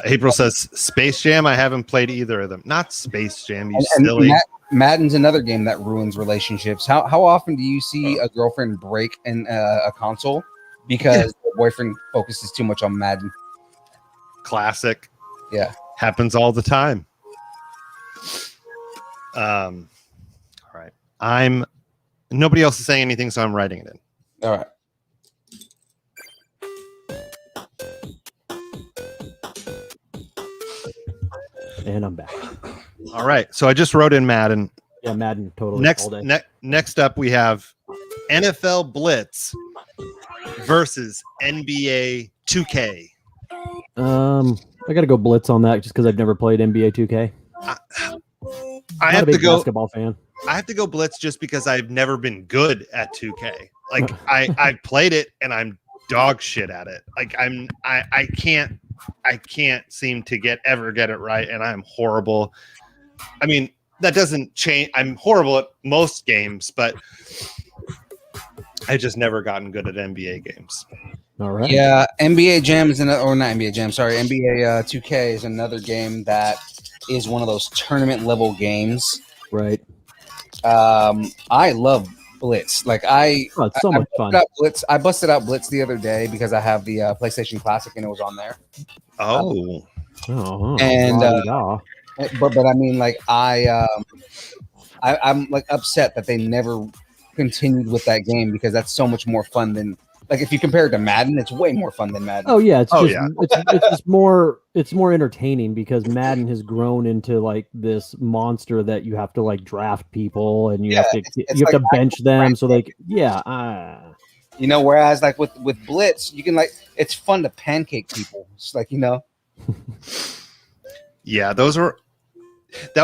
April says Space Jam. I haven't played either of them. Not Space Jam. You silly. Madden's another game that ruins relationships. How often do you see a girlfriend break in a console because the boyfriend focuses too much on Madden? Classic. Yeah. Happens all the time. All right. Nobody else is saying anything, so I'm writing it in. All right. And I'm back. All right. So I just wrote in Madden. Yeah, Madden totally. Next up, we have NFL Blitz versus NBA 2K. I got to go Blitz on that just because I've never played NBA 2K. I have to go basketball fan. I have to go Blitz just because I've never been good at 2K. Like I played it and I'm dog shit at it. Like I can't seem to ever get it right, and I'm horrible. I mean, that doesn't change. I'm horrible at most games, but I just never gotten good at NBA games. All right. Yeah, NBA Jam is another, or not NBA Jam. Sorry, NBA 2K is another game that is one of those tournament level games. Right. I love Blitz. Like it's so much fun. I busted out Blitz the other day because I have the PlayStation Classic and it was on there. Oh. And but I mean, like I'm like upset that they never continued with that game because that's so much more fun than, like, if you compare it to Madden, it's way more fun than Madden. Oh yeah, it's just more entertaining because Madden has grown into like this monster that you have to like draft people and you have to bench them so like you know, whereas like with Blitz, you can like, it's fun to pancake people. It's like, you know. Yeah, that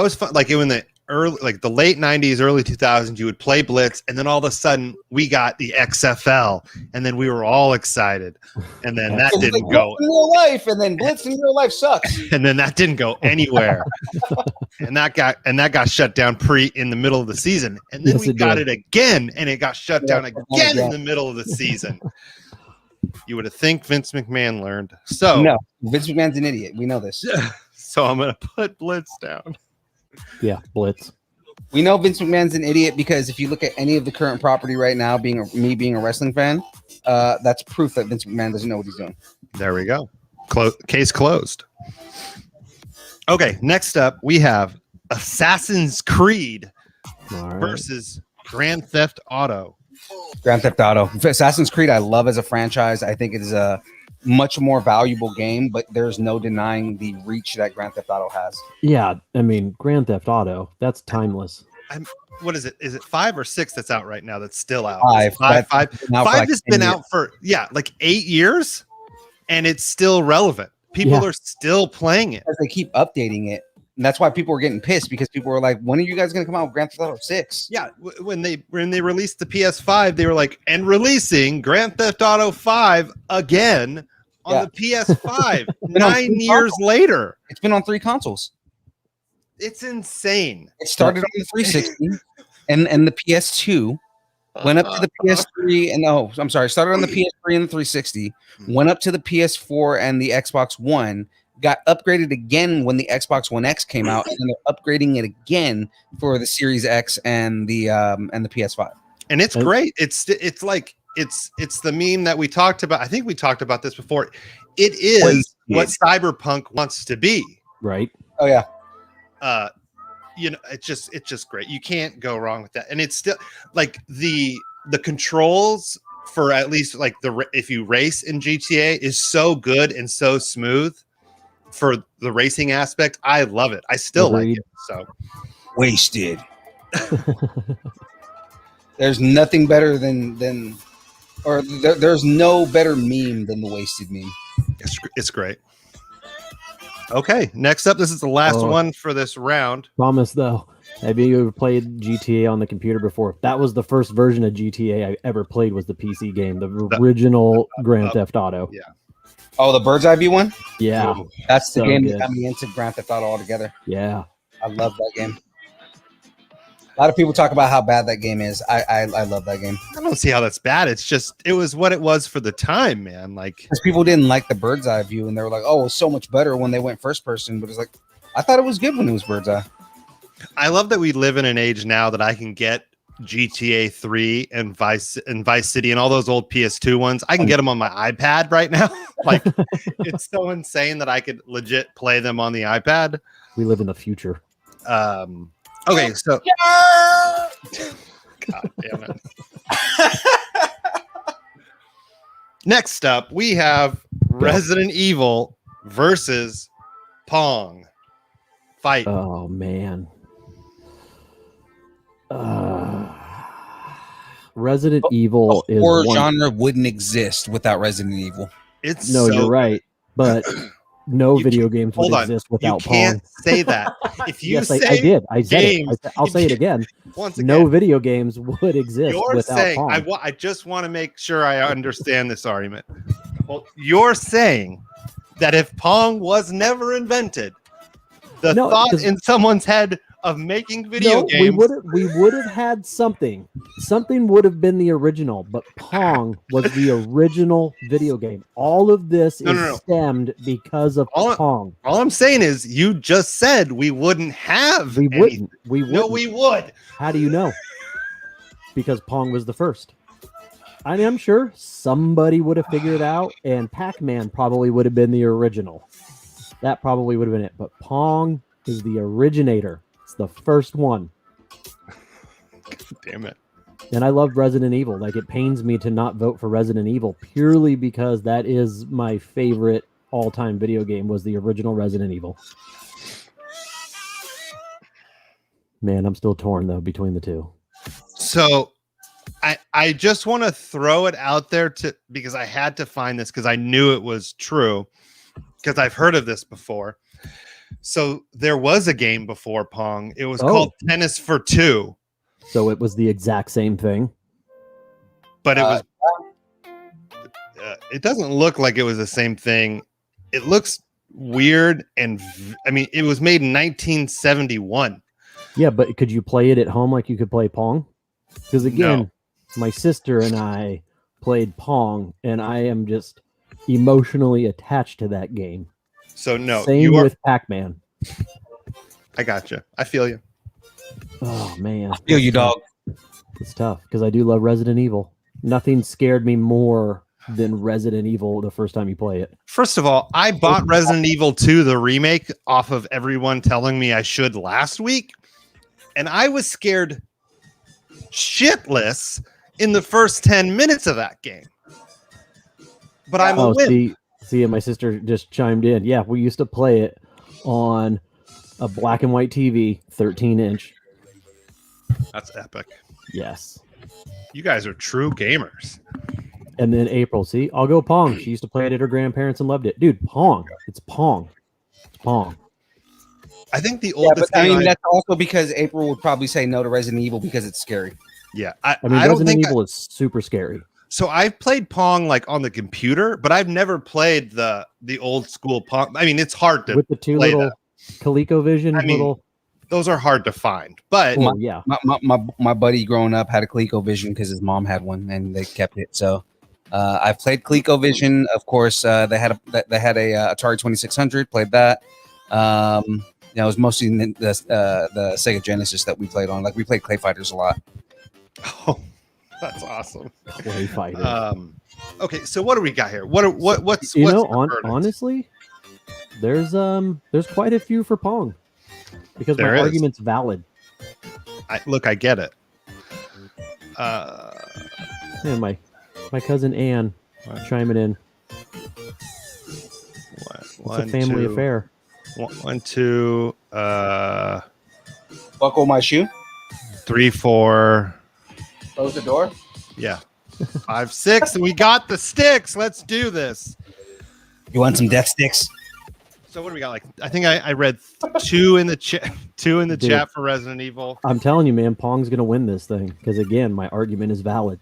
was fun. Like when the late 90s, early 2000s, you would play Blitz, and then all of a sudden we got the XFL, and then we were all excited, and then that didn't go in real life, and then Blitz in real life sucks. And then that didn't go anywhere, and that got shut down in the middle of the season, and then we got it again, and it got shut down again in the middle of the season. You would have think Vince McMahon learned. So no, Vince McMahon's an idiot. We know this. So I'm gonna put Blitz down. Yeah, Blitz. We know Vince McMahon's an idiot because if you look at any of the current property right now, being a wrestling fan, that's proof that Vince McMahon doesn't know what he's doing. There we go. Case closed. Okay, next up we have Assassin's Creed versus Grand Theft Auto. Grand Theft Auto. Assassin's Creed I love as a franchise. I think it is a much more valuable game, but there's no denying the reach that Grand Theft Auto has. Yeah, I mean, Grand Theft Auto, that's timeless. What is it? Is it 5 or 6 that's out right now that's still out? Five. Five has been out for, like 8 years, and it's still relevant. People are still playing it. Because they keep updating it. And that's why people were getting pissed, because people were like, when are you guys going to come out with Grand Theft Auto 6? Yeah, when they released the PS5, they were like, and releasing Grand Theft Auto 5 again on the PS5 9 years later. It's been on 3 consoles. It's insane. It started on the 360 and the PS2, went up to the PS3 and started on the PS3 and the 360, went up to the PS4 and the Xbox One, got upgraded again when the Xbox One X came out, and they're upgrading it again for the Series X and the PS5. And it's great. It's the meme that we talked about. I think we talked about this before. It is what Cyberpunk wants to be. Right. Oh yeah. It's just great. You can't go wrong with that. And it's still like the controls for at least like if you race in GTA is so good and so smooth for the racing aspect. I love it. I still like it. So wasted. There's nothing better there's no better meme than the wasted meme. It's great. Okay, next up, this is the last one for this round. Promise though, have you ever played GTA on the computer before? That was the first version of GTA I ever played, was the PC game, the original Grand Theft Auto. Yeah. Oh, the Bird's Eye View one? Yeah. That's the game that got me into Grand Theft Auto altogether. Yeah. I love that game. A lot of people talk about how bad that game is. I love that game. I don't see how that's bad. It's just, it was what it was for the time, man. Like, because people didn't like the Bird's Eye View, and they were like, oh, it was so much better when they went first person. But it's like, I thought it was good when it was Bird's Eye. I love that we live in an age now that I can get GTA 3 and Vice City and all those old PS2 ones. I can get them on my iPad right now. Like, it's so insane that I could legit play them on the iPad. We live in the future. Okay, so God damn it. Next up, we have Resident Evil versus Pong. Fight. Oh man. Resident Evil is horror genre wouldn't exist without Resident Evil. You're right, but no video games would exist without Pong. You can't say that. If you yes, say I did. I said games, it. I'll say it again. Once again. No video games would exist You're without saying, Pong. I just want to make sure I understand this argument. Well, you're saying that if Pong was never invented, the thought in someone's head of making video games, we would have had something. Something would have been the original, but Pong was the original video game. All of this is stemmed because of Pong. All I'm saying is, you just said we wouldn't have. We wouldn't. No, we would. How do you know? Because Pong was the first. I mean, I'm sure somebody would have figured it out, and Pac-Man probably would have been the original. That probably would have been it. But Pong is the originator. It's the first one. Damn it. And I love Resident Evil. Like, it pains me to not vote for Resident Evil purely because that is my favorite all-time video game, was the original Resident Evil. Man, I'm still torn, though, between the two. So I just want to throw it out there because I had to find this because I knew it was true, because I've heard of this before. So there was a game before Pong. It was called Tennis for Two. So it was the exact same thing. But it was. It doesn't look like it was the same thing. It looks weird, and I mean, it was made in 1971. Yeah, but could you play it at home like you could play Pong? Because again, my sister and I played Pong, and I am just emotionally attached to that game. So no, same with Pac-Man. I got you. I feel you. Oh man, I feel you, dog. It's tough because I do love Resident Evil. Nothing scared me more than Resident Evil the first time you play it. First of all, I bought Resident Evil 2, the remake, off of everyone telling me I should last week, and I was scared shitless in the first 10 minutes of that game. But I'm a win. See, my sister just chimed in. Yeah, we used to play it on a black and white TV, 13-inch. That's epic. Yes. You guys are true gamers. And then April, see, I'll go Pong. She used to play it at her grandparents and loved it. Dude, Pong. It's Pong. It's Pong. I think the oldest. Yeah, but I mean, that's also because April would probably say no to Resident Evil because it's scary. Yeah, I mean, Resident Evil is super scary. So I've played Pong like on the computer, but I've never played the old school Pong. I mean, it's hard to with the two little ColecoVision little. Those are hard to find, but my buddy growing up had a ColecoVision because his mom had one and they kept it. So I've played ColecoVision. Of course, they had a Atari 2600. Played that. It was mostly the Sega Genesis that we played on. Like we played Clay Fighters a lot. Oh, that's awesome. Clay Fighters. Okay, so what do we got here? What's honestly, there's quite a few for Pong. Because my argument's valid. I get it. Yeah, my cousin Ann chiming in. It's a family affair. 1, 2. Buckle my shoe. 3, 4. Close the door. Yeah. 5, 6, and we got the sticks. Let's do this. You want some death sticks? So what do we got? Like, I think I read 2 in the chat. 2 in the chat for Resident Evil. I'm telling you, man, Pong's gonna win this thing because again, my argument is valid.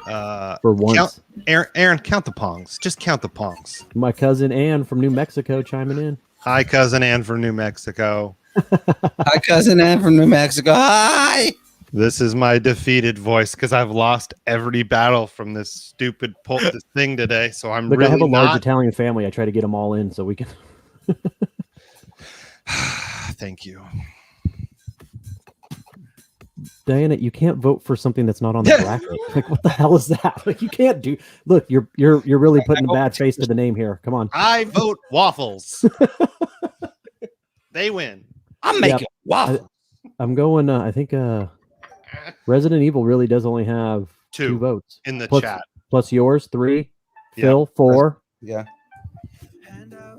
For once, Aaron, count the Pongs. Just count the Pongs. My cousin Ann from New Mexico chiming in. Hi, cousin Ann from New Mexico. Hi, cousin Ann from New Mexico. Hi. This is my defeated voice because I've lost every battle from this stupid this thing today. So I'm Look, really I have a large Italian family. I try to get them all in so we can. Thank you, Diana. You can't vote for something that's not on the bracket. Like, what the hell is that? Like, you can't do. Look, you're really putting a bad face to the name here. Come on. I vote waffles. They win. I'm making waffles. I'm going. I think Resident Evil really does only have 2 votes in the chat. Plus yours 3, Phil 4. Yeah.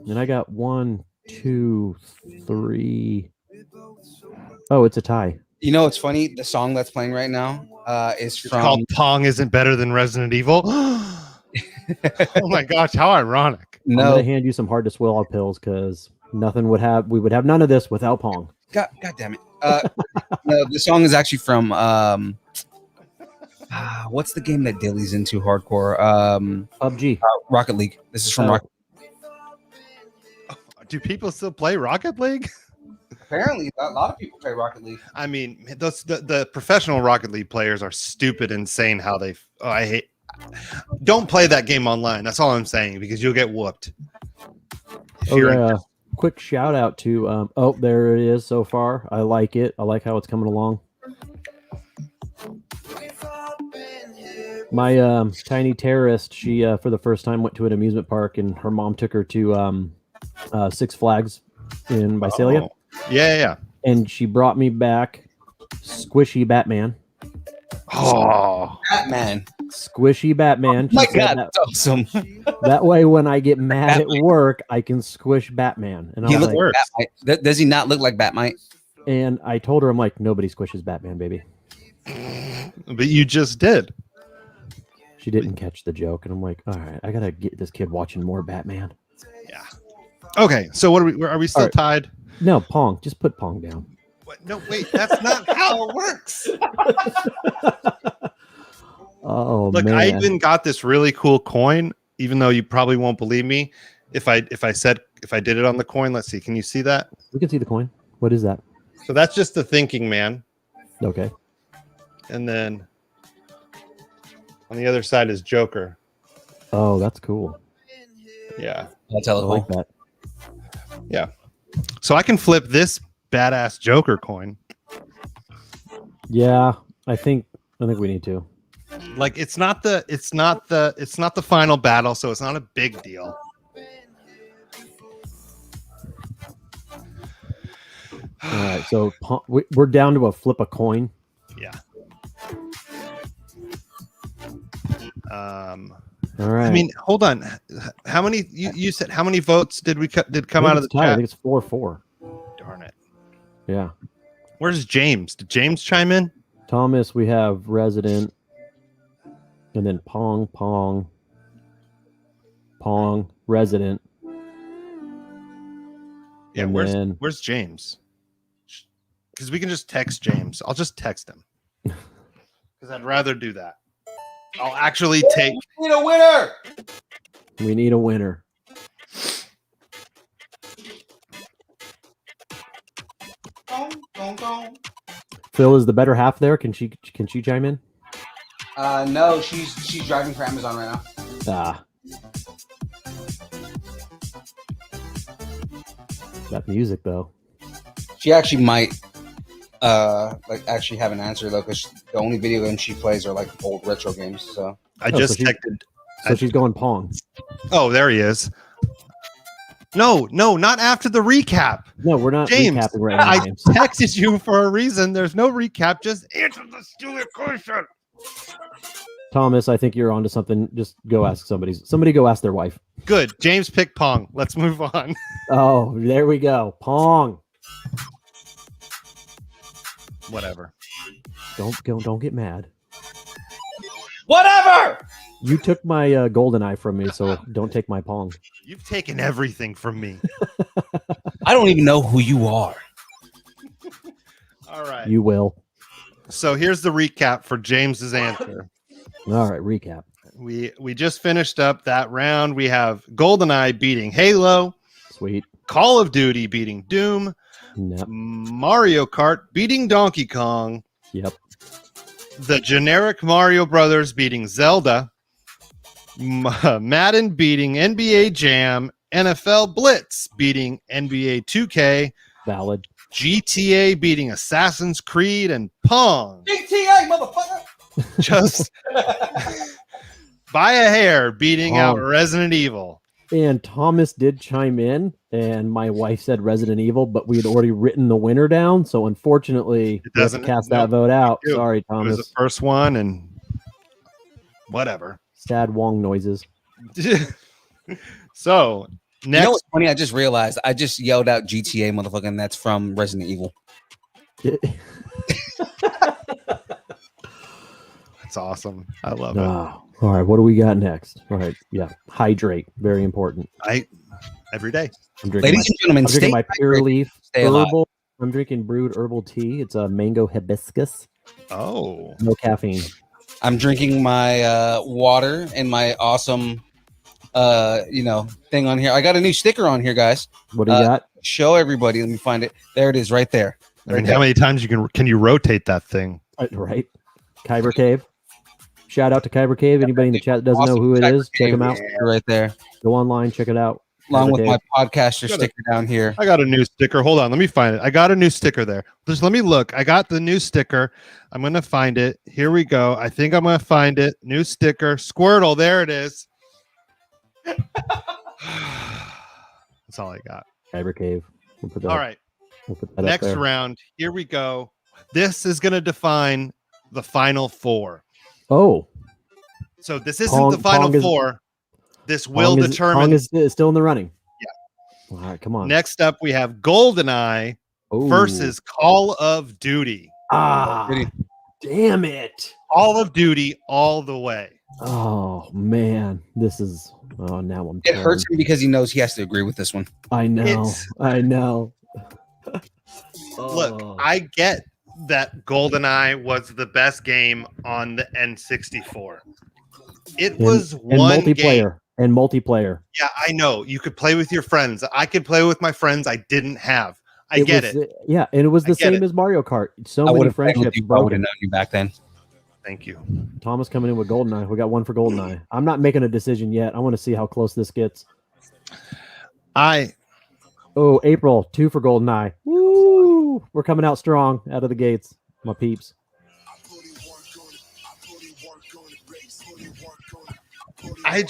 And I got 1, 2, 3. Oh, it's a tie. You know, it's funny. The song that's playing right now is from called "Pong Isn't Better Than Resident Evil." Oh my gosh, how ironic! No, I'm gonna hand you some hard to swallow pills because we would have none of this without Pong. God damn it! No, the song is actually from what's the game that Dilly's into hardcore? PUBG, Rocket League. This is from Rocket. Do people still play Rocket League? Apparently, a lot of people play Rocket League. I mean, the professional Rocket League players are stupid, insane. How they I hate. Don't play that game online. That's all I'm saying because you'll get whooped. Quick shout out to there it is so far. I like it. I like how it's coming along. My tiny terrorist, she for the first time went to an amusement park and her mom took her to Six Flags in Visalia. Oh. Yeah. And she brought me back squishy Batman. Oh, Batman. Squishy Batman. Oh my God, that's awesome. That way, when I get mad at work, I can squish Batman. And he looks like Batmite. Does he not look like Batmite? And I told her, I'm like, nobody squishes Batman, baby. But you just did. She didn't catch the joke, and I'm like, all right, I gotta get this kid watching more Batman. Yeah. Okay, so what are we still tied? No, Pong. Just put Pong down. What? No, wait, that's not how it works. Oh, Look, man. I even got this really cool coin, even though you probably won't believe me. If I did it on the coin, let's see. Can you see that? We can see the coin. What is that? So that's just the thinking man. Okay. And then on the other side is Joker. Oh, that's cool. Yeah. That's I hella like cool. that. Yeah. So I can flip this badass Joker coin. Yeah, I think we need to. Like it's not the final battle, so it's not a big deal. All right, so we're down to a flip a coin. Yeah. All right. I mean, hold on. How many you said? How many votes did come out of the tie. I chat? think it's 4-4. Darn it. Yeah. Where's James? Did James chime in? Thomas, we have Resident, and then Pong, Resident. Yeah. And Where's James? Because we can just text James. I'll just text him. Because I'd rather do that. I'll actually take. We need a winner. We need a winner. Phil is the better half there. Can she chime in? No, she's driving for Amazon right now. Ah. That music though. She actually might actually have an answer though, because the only video games she plays are like old retro games. So I just so texted. So she's going Pong. Oh, there he is. No, not after the recap. No, we're not James, recapping right now, I James. texted you for a reason. There's no recap. Just answer the stupid question. Thomas, I think you're onto something. Just go ask somebody go ask their wife. Good. James picked Pong. Let's move on. Oh, there we go. Pong. Whatever. Don't get mad. whatever. You took my golden eye from me, so don't take my Pong. You've taken everything from me. I don't even know who you are. All right. You will. So here's the recap for James's answer. All right, recap. We just finished up that round. We have GoldenEye beating Halo, Sweet. Call of Duty beating Doom, Yep. Mario Kart beating Donkey Kong, Yep. the generic Mario Brothers beating Zelda, Madden beating NBA Jam, NFL Blitz beating NBA 2K, Valid. GTA beating Assassin's Creed, and Pong GTA, motherfucker. just by a hair beating Pong. out Resident Evil. And Thomas did chime in, and my wife said Resident Evil, but we had already written the winner down, so unfortunately, we have to cast that vote out. do. Sorry, It was Thomas. the first one, and whatever. Sad Wong noises. So next, You know what's funny? I just realized I just yelled out GTA, motherfucker, and that's from Resident Evil. that's awesome. I love it. Oh, all right, what do we got next? All right, yeah, hydrate, very important. Every day. I'm drinking Ladies and gentlemen, I'm drinking stay my Pure hydrated, Leaf stay alive. herbal. I'm drinking brewed herbal tea. It's a mango hibiscus. Oh, No caffeine. I'm drinking my water and my awesome thing on here. I got a new sticker on here, guys. What do you got? Show everybody. Let me find it. There it is, right there. I mean, how many times can you rotate that thing? Right, Kyber Cave. Shout out to Kyber Cave. Anybody in the chat that doesn't know who it is, check them out. Right there. Go online, check it out. Along Kyber with Cave. my podcaster sticker down here. I got a new sticker. Hold on, let me find it. I got a new sticker there. Just let me look. I got the new sticker. I'm gonna find it. Here we go. I think I'm gonna find it. New sticker. Squirtle. There it is. That's all I got. Kyber Cave. We'll put that, All right. We'll put that Next up there. round. Here we go. This is gonna define the final four. Oh, So this isn't Pong- the final Pong is- four. This will Pong determine. is still in the running. Yeah. All right, come on. Next up, we have GoldenEye Ooh. versus Call of Duty. Ah, damn it. Call of Duty all the way. Oh man, this is. Oh, now I'm. It torn. hurts him because he knows he has to agree with this one. I know. It's- I know. Look, I get that GoldenEye was the best game on the N64. It was one game. And multiplayer. Yeah, I know. You could play with your friends. I could play with my friends I didn't have. I get it. Yeah, and it was the same as Mario Kart. So many friendships. I would have known you back then. Thank you. Thomas coming in with GoldenEye. We got one for GoldenEye. I'm not making a decision yet. I want to see how close this gets. April, 2 for GoldenEye. Woo! We're coming out strong out of the gates, my peeps. I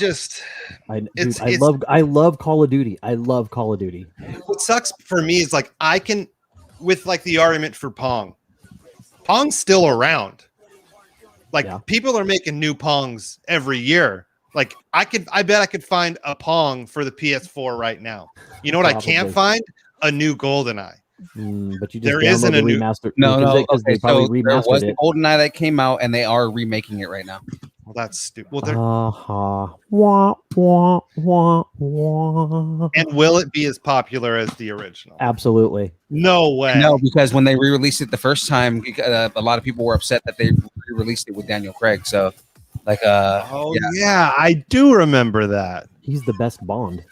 love Call of Duty. I love Call of Duty. What sucks for me is like I can, with like the argument for Pong. Pong's still around. Like people are making new Pongs every year. Like I bet I could find a Pong for the PS4 right now. You know what? I can't find a new GoldenEye. But you just there isn't a new remaster. No. They probably there was remastered the GoldenEye that came out, and they are remaking it right now. Well, that's stupid. Well, Wah, wah, wah, wah. And will it be as popular as the original? Absolutely. No way. No, because when they re-released it the first time, a lot of people were upset that they re-released it with Daniel Craig. So, like, yeah, I do remember that. He's the best Bond.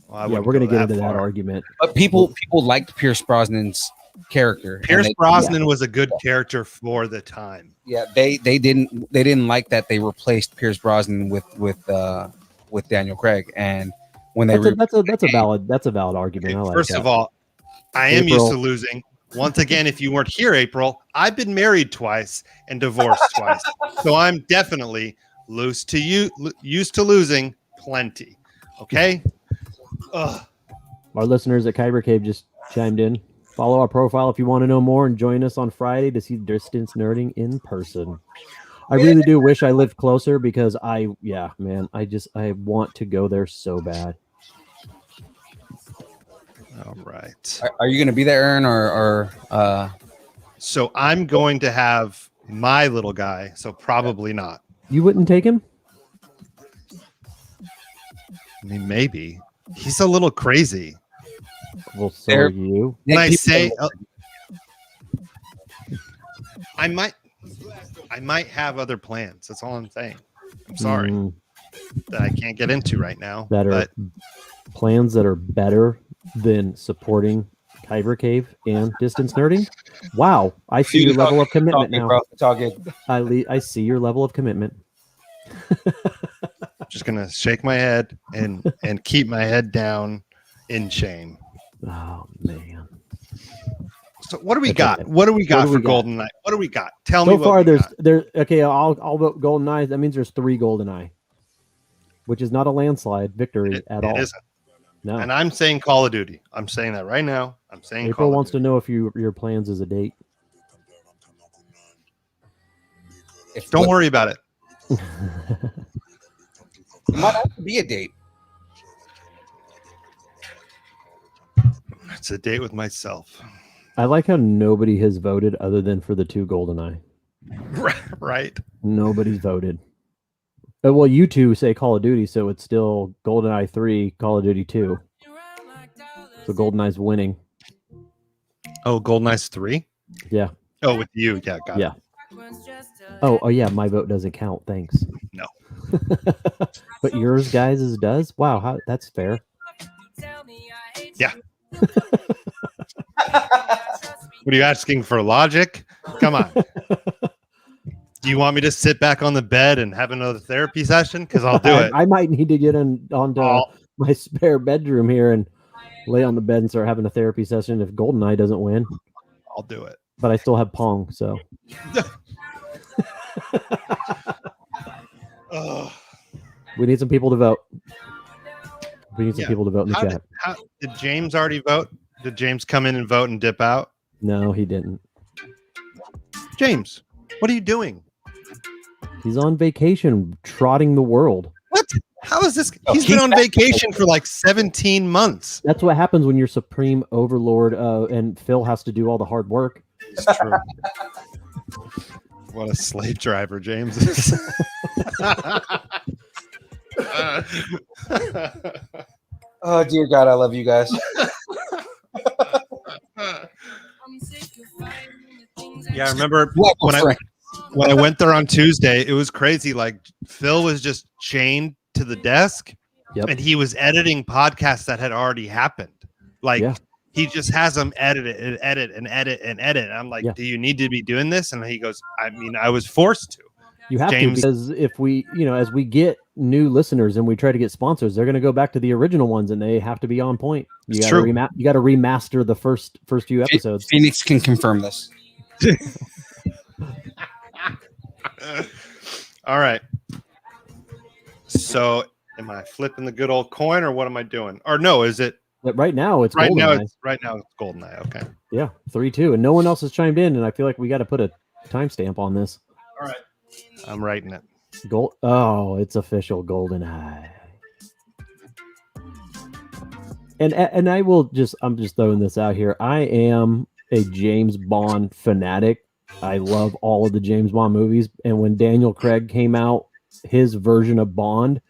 Well, we're gonna get into that argument. But people liked Pierce Brosnan's character. Pierce Brosnan was a good character for the time. Yeah, they didn't like that they replaced Pierce Brosnan with Daniel Craig, and when they that's a valid argument. I like First of all, I am used to losing. Once again, if you weren't here, April, I've been married twice and divorced twice, so I'm definitely used to losing plenty. Okay. Our listeners at Kyber Cave just chimed in. Follow our profile if you want to know more, and join us on Friday to see Distance Nerding in person. I really do wish I lived closer because I want to go there so bad. All right. Are you going to be there, Aaron, or So I'm going to have my little guy, so probably not. You wouldn't take him? I mean, maybe. He's a little crazy. Well, so are you. When I say I might have other plans. That's all I'm saying. I'm sorry that I can't get into right now. Plans that are better than supporting Kyber Cave and Distance Nerding. Wow, I see your level of commitment now. Bro. It's all good. I see your level of commitment. I'm just gonna shake my head and keep my head down in shame. Oh man. So what do we got? What do we got for GoldenEye? What do we got? Tell me. So far, there's okay. I'll vote GoldenEye. That means there's 3 GoldenEye, which is not a landslide victory at all. It isn't. No. And I'm saying Call of Duty. I'm saying that right now. I'm saying April wants to know if your plans is a date. Don't worry about it. It might have to be a date. It's a date with myself. I like how nobody has voted other than for the 2 GoldenEye. Right. Nobody's voted. Well, you two say Call of Duty, so it's still GoldenEye 3, Call of Duty 2. So GoldenEye's winning. Oh, GoldenEye's 3? Yeah. Oh, with you. Yeah, got it. Oh, yeah, my vote doesn't count. Thanks. No. But yours, guys, does? Wow, that's fair. Yeah. What are you asking for? Logic? Come on. Do you want me to sit back on the bed and have another therapy session? Because I'll do it. I might need to get onto my spare bedroom here and lay on the bed and start having a therapy session if GoldenEye doesn't win. I'll do it. But I still have Pong, so. We need some people to vote. We need some people to vote in the chat. Did James already vote? Did James come in and vote and dip out? No, he didn't. James, what are you doing? He's on vacation, trotting the world. What? How is this? He's been on vacation for like 17 months. That's what happens when you're supreme overlord, and Phil has to do all the hard work. It's true. What a slave driver James is. Oh dear God, I love you guys. Yeah, I remember What, when friend? when I went there on Tuesday, it was crazy. Like Phil was just chained to the desk, Yep. and he was editing podcasts that had already happened. Like Yeah. he just has them edit it and edit and edit and edit. And I'm like, Yeah. do you need to be doing this? And he goes, I mean, I was forced to. You have James- to, because if we, as we get new listeners and we try to get sponsors, they're going to go back to the original ones and they have to be on point. You It's got to true. you got to remaster the first few episodes. Phoenix can confirm this. All right. So am I flipping the good old coin or what am I doing? Or no, is it But right now it's right now? GoldenEye. It's GoldenEye. Okay. Yeah, 3-2, and no one else has chimed in, and I feel like we got to put a timestamp on this. All right. I'm writing it. Oh, it's official, GoldenEye. And I'm just throwing this out here. I am a James Bond fanatic. I love all of the James Bond movies, and when Daniel Craig came out, his version of Bond,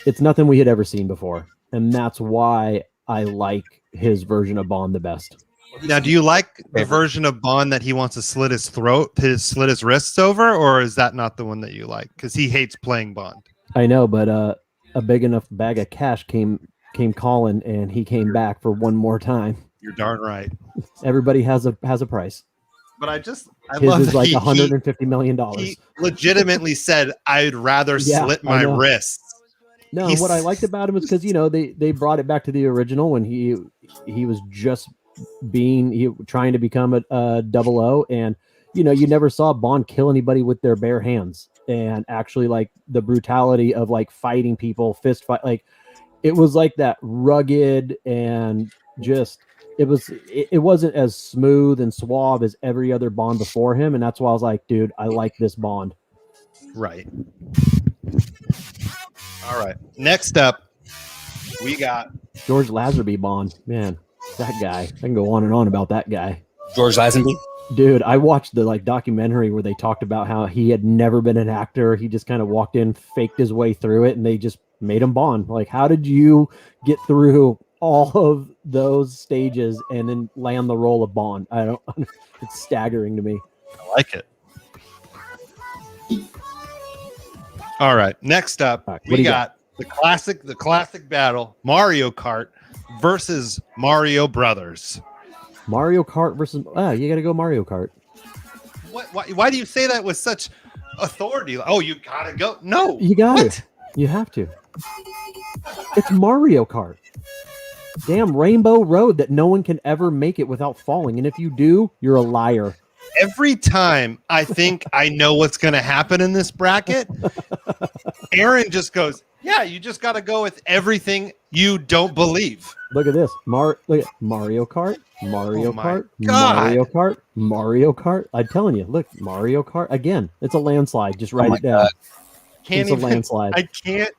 it's nothing we had ever seen before, and that's why I like his version of Bond the best. Now, do you like the version of Bond that he wants to slit his throat, slit his wrists over, or is that not the one that you like? Because he hates playing Bond. I know, but a big enough bag of cash came calling, and he came back for one more time. You're darn right. Everybody has a price. But I His love is that like he $150 million. legitimately said, "I'd rather Yeah, slit I my know. wrists." No, He's- what I liked about him is because they brought it back to the original when he was just trying to become a 00, and you never saw Bond kill anybody with their bare hands, and actually like the brutality of like fighting people, fist fight, like it was like that rugged and just it wasn't as smooth and suave as every other Bond before him, and that's why I was like, dude, I like this Bond. Right. All right. Next up, we got George Lazenby Bond, man, that guy. I can go on and on about that guy. George Lazenby. Dude, I watched the documentary where they talked about how he had never been an actor. He just kind of walked in, faked his way through it, and they just made him Bond. Like, how did you get through all of those stages and then land the role of Bond? I don't. It's staggering to me. I like it. All right. Next up, All right, what do we you got the classic battle: Mario Kart versus Mario Brothers. Mario Kart versus. You got to go Mario Kart. Why do you say that with such authority? Oh, you gotta go. No, You got What? it. You have to. It's Mario Kart. Damn Rainbow Road that no one can ever make it without falling, and if you do, you're a liar. Every time I think I know what's going to happen in this bracket, Aaron just goes, "Yeah, you just got to go with everything you don't believe." Look at this. Look at Mario Kart, Mario Oh my Kart, God. Mario Kart, Mario Kart. I'm telling you, look, Mario Kart again. It's a landslide. Just write my it down. Can't It's a even. landslide. I can't.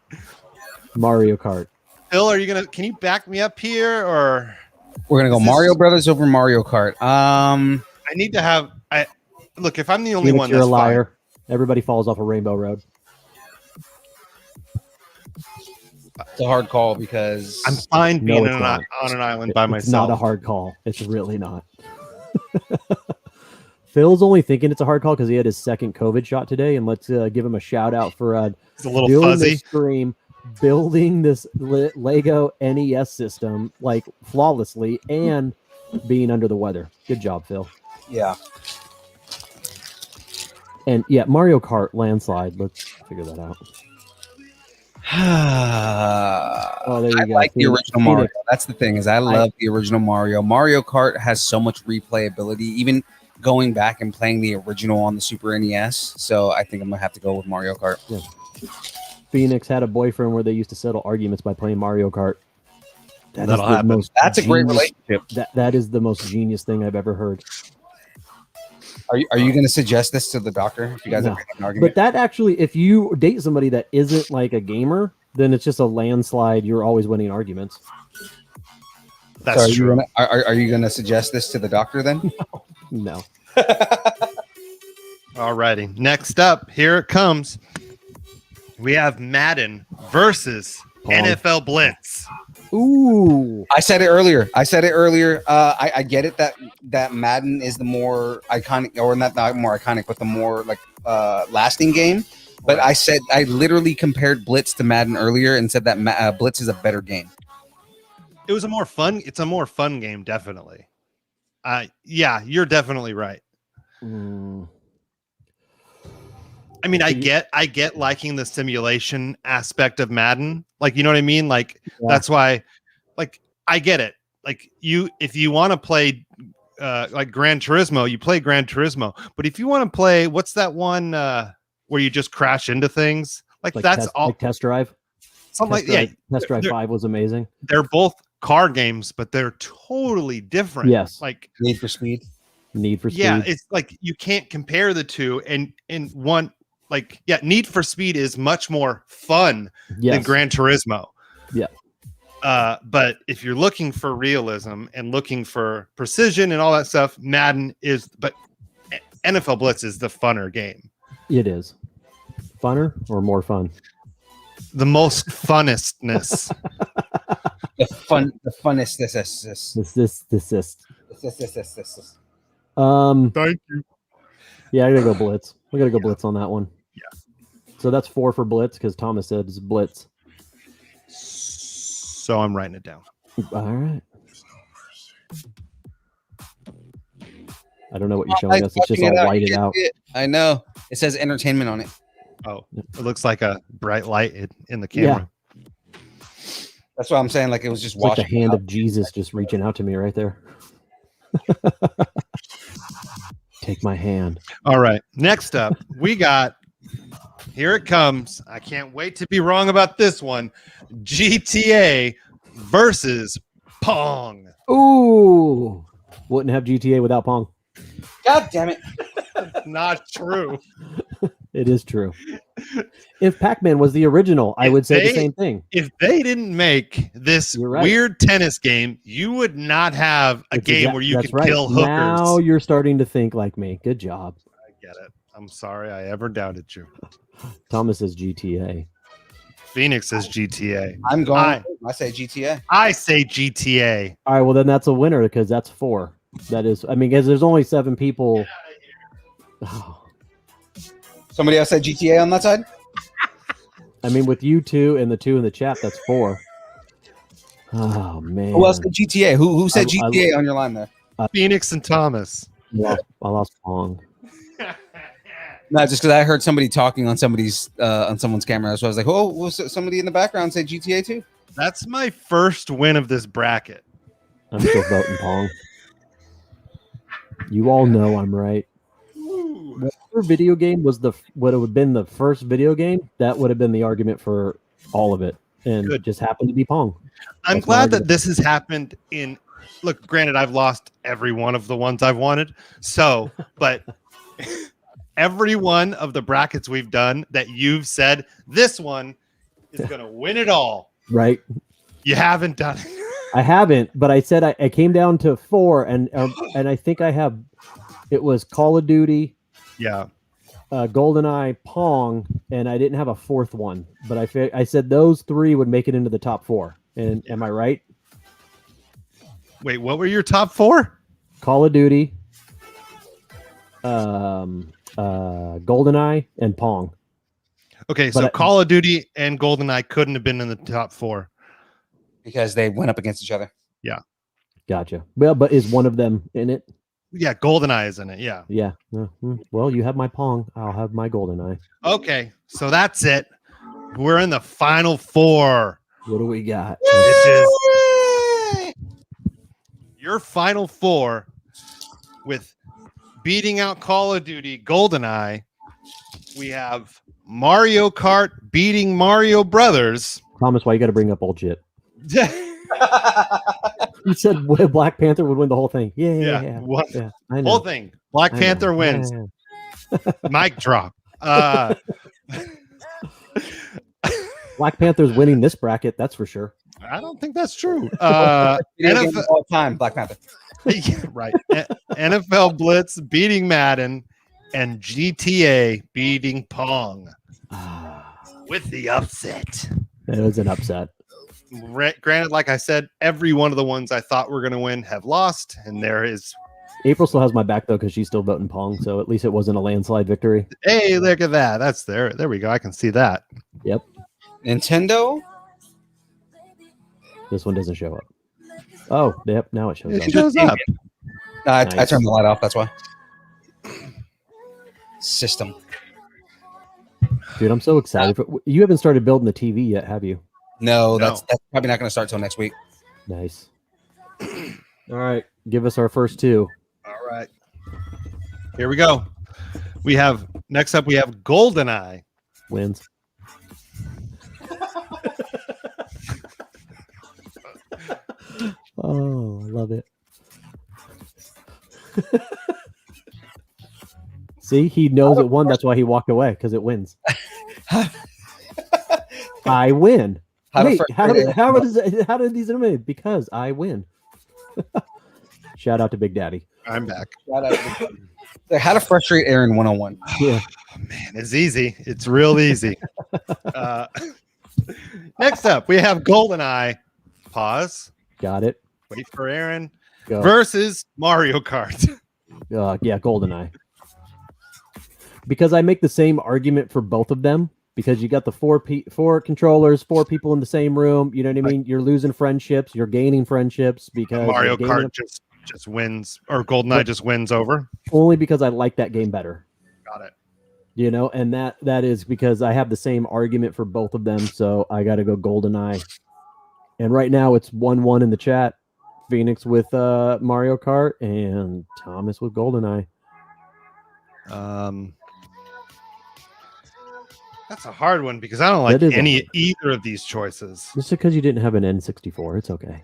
Mario Kart. Phil, can you back me up here, or We're gonna go Is this- Mario Brothers over Mario Kart. I need to have? Look. If I'm the only Phoenix, one, you're that's a liar. Everybody falls off a Rainbow Road. It's a hard call because fine. I'm fine No, being it's not. on an island by It's myself. not a hard call. It's really not. Phil's only thinking it's a hard call because he had his second COVID shot today, and let's give him a shout out for It's a little doing fuzzy. this stream, building this Lego NES system like flawlessly, and being under the weather. Good job, Phil. yeah. And yeah, Mario Kart landslide. Let's figure that out. Oh, there you I go. like the Phoenix. original Mario. That's the thing is I love I- the original Mario. Mario Kart has so much replayability, even going back and playing the original on the Super NES. So I think I'm gonna have to go with Mario Kart. Phoenix had a boyfriend where they used to settle arguments by playing Mario Kart. That is That'll the happen. most That's a great genius- relationship. That is the most genius thing I've ever heard. Are you going to suggest this to the doctor if you guys No. have an argument? But that actually, if you date somebody that isn't like a gamer, then it's just a landslide. You're always winning arguments. That's So true. Are you gonna suggest this to the doctor then? No. Alrighty. Next up, here it comes. We have Madden versus Pong. NFL Blitz. Ooh. I said it earlier. I get it that Madden is the more iconic, or not the more iconic, but the more like lasting game. But Right. I literally compared Blitz to Madden earlier and said that Blitz is a better game. It's a more fun game, definitely. Yeah, you're definitely right. Mm. I mean, I get liking the simulation aspect of Madden. Like, you know what I mean? Like, that's why, like, I get it. Like, if you want to play like Gran Turismo, you play Gran Turismo. But if you want to play, what's that one where you just crash into things? Like that's all. Like Test Drive. Something Test Drive 5 was amazing. They're both car games, but they're totally different. Yes. Like Need for Speed. Yeah, it's like you can't compare the two. And one, like, Need for Speed is much more fun than Gran Turismo. Yeah. But if you're looking for realism and looking for precision and all that stuff, Madden is. But NFL Blitz is the funner game. It is funner or more fun. The most funnestness. The funnest. This. Thank you. Yeah, I gotta go Blitz. We gotta go Blitz on that one. Yeah. So that's 4 for Blitz because Thomas said it's Blitz. So I'm writing it down. All right. I don't know what you're showing us. It's just all whited out. I know. It says entertainment on it. Oh, it looks like a bright light in the camera. Yeah. That's what I'm saying. Like it was just It's like the washing hand out. of Jesus just reaching out to me right there. Take my hand. All right. Next up, we got, here it comes. I can't wait to be wrong about this one. GTA versus Pong. Ooh. Wouldn't have GTA without Pong. God damn it. Not true. It is true. If Pac-Man was the original, I would say the same thing. If they didn't make this weird tennis game, you would not have a game where you could kill hookers. Now you're starting to think like me. Good job. I get it. I'm sorry I ever doubted you. Thomas says GTA. Phoenix says GTA. I'm going. I say GTA. I say GTA. All right, well then that's a winner because that's 4. That is, I mean, because there's only 7 people. Oh. Somebody else said GTA on that side? I mean, with you 2 and the 2 in the chat, that's 4. Oh man. Who else said GTA? Who said GTA on your line there? Phoenix and Thomas. I lost Pong. No, just because I heard somebody talking on someone's camera, so I was like, "Oh, was somebody in the background say GTA too?" That's my first win of this bracket. I'm still voting Pong. You all know I'm right. Whatever video game was would have been the first video game, that would have been the argument for all of it, and it just happened to be Pong. I'm glad that this has happened in. Look, granted, I've lost every one of the ones I've wanted. So, but every one of the brackets we've done that you've said this one is going to win it all. Right? You haven't done it. I haven't, but I said I came down to 4, and I think I have. It was Call of Duty. Yeah. GoldenEye, Pong, and I didn't have a 4th one, but I said those 3 would make it into the top 4. And am I right? Wait, what were your top 4? Call of Duty, GoldenEye, and Pong. Okay, so Call of Duty and GoldenEye couldn't have been in the top 4 because they went up against each other. Yeah. Gotcha. Well, but is one of them in it? Yeah, GoldenEye is in it. Yeah. Yeah. Well, you have my Pong. I'll have my GoldenEye. Okay, so that's it. We're in the final 4. What do we got? Which is your final 4 with beating out Call of Duty, GoldenEye. We have Mario Kart beating Mario Brothers. Thomas, why you got to bring up old shit? You said Black Panther would win the whole thing. Yeah. I know. Whole thing. Black Panther wins. Mic drop. Black Panther's winning this bracket, that's for sure. I don't think that's true. NFL all time, Black Panther. Yeah, right. NFL Blitz beating Madden and GTA beating Pong with the upset. It was an upset. Granted, like I said, every one of the ones I thought were going to win have lost, and there is. April still has my back though because she's still voting Pong, so at least it wasn't a landslide victory. Hey, look at that! That's there. There we go. I can see that. Yep. Nintendo. This one doesn't show up. Oh, yep. Now it shows up. It shows up. I Nice. turned the light off. That's why. System. Dude, I'm so excited. You haven't started building the TV yet, have you? No, No. that's probably not going to start till next week. Nice. All right. Give us our first two. All right. Here we go. We have next up. We have GoldenEye. Wins. Oh, I love it. See, he knows it won. That's why he walked away, because it wins. I win. Wait, how did these win? Because I win. Shout out to Big Daddy. I'm back. How to frustrate Aaron 101. Yeah. Oh, man, it's easy. It's real easy. Next up, we have GoldenEye. Pause. Got it. Wait for Aaron. Go. Versus Mario Kart. Yeah, GoldenEye. Because I make the same argument for both of them. Because you got the four controllers, 4 people in the same room. You know what I mean? You're losing friendships. You're gaining friendships because Mario Kart just wins, or GoldenEye just wins over. Only because I like that game better. Got it. You know, and that is because I have the same argument for both of them. So I got to go GoldenEye. And right now it's 1-1 in the chat. Phoenix with Mario Kart and Thomas with GoldenEye. That's a hard one because I don't like either of these choices. Just because you didn't have an N64, it's okay.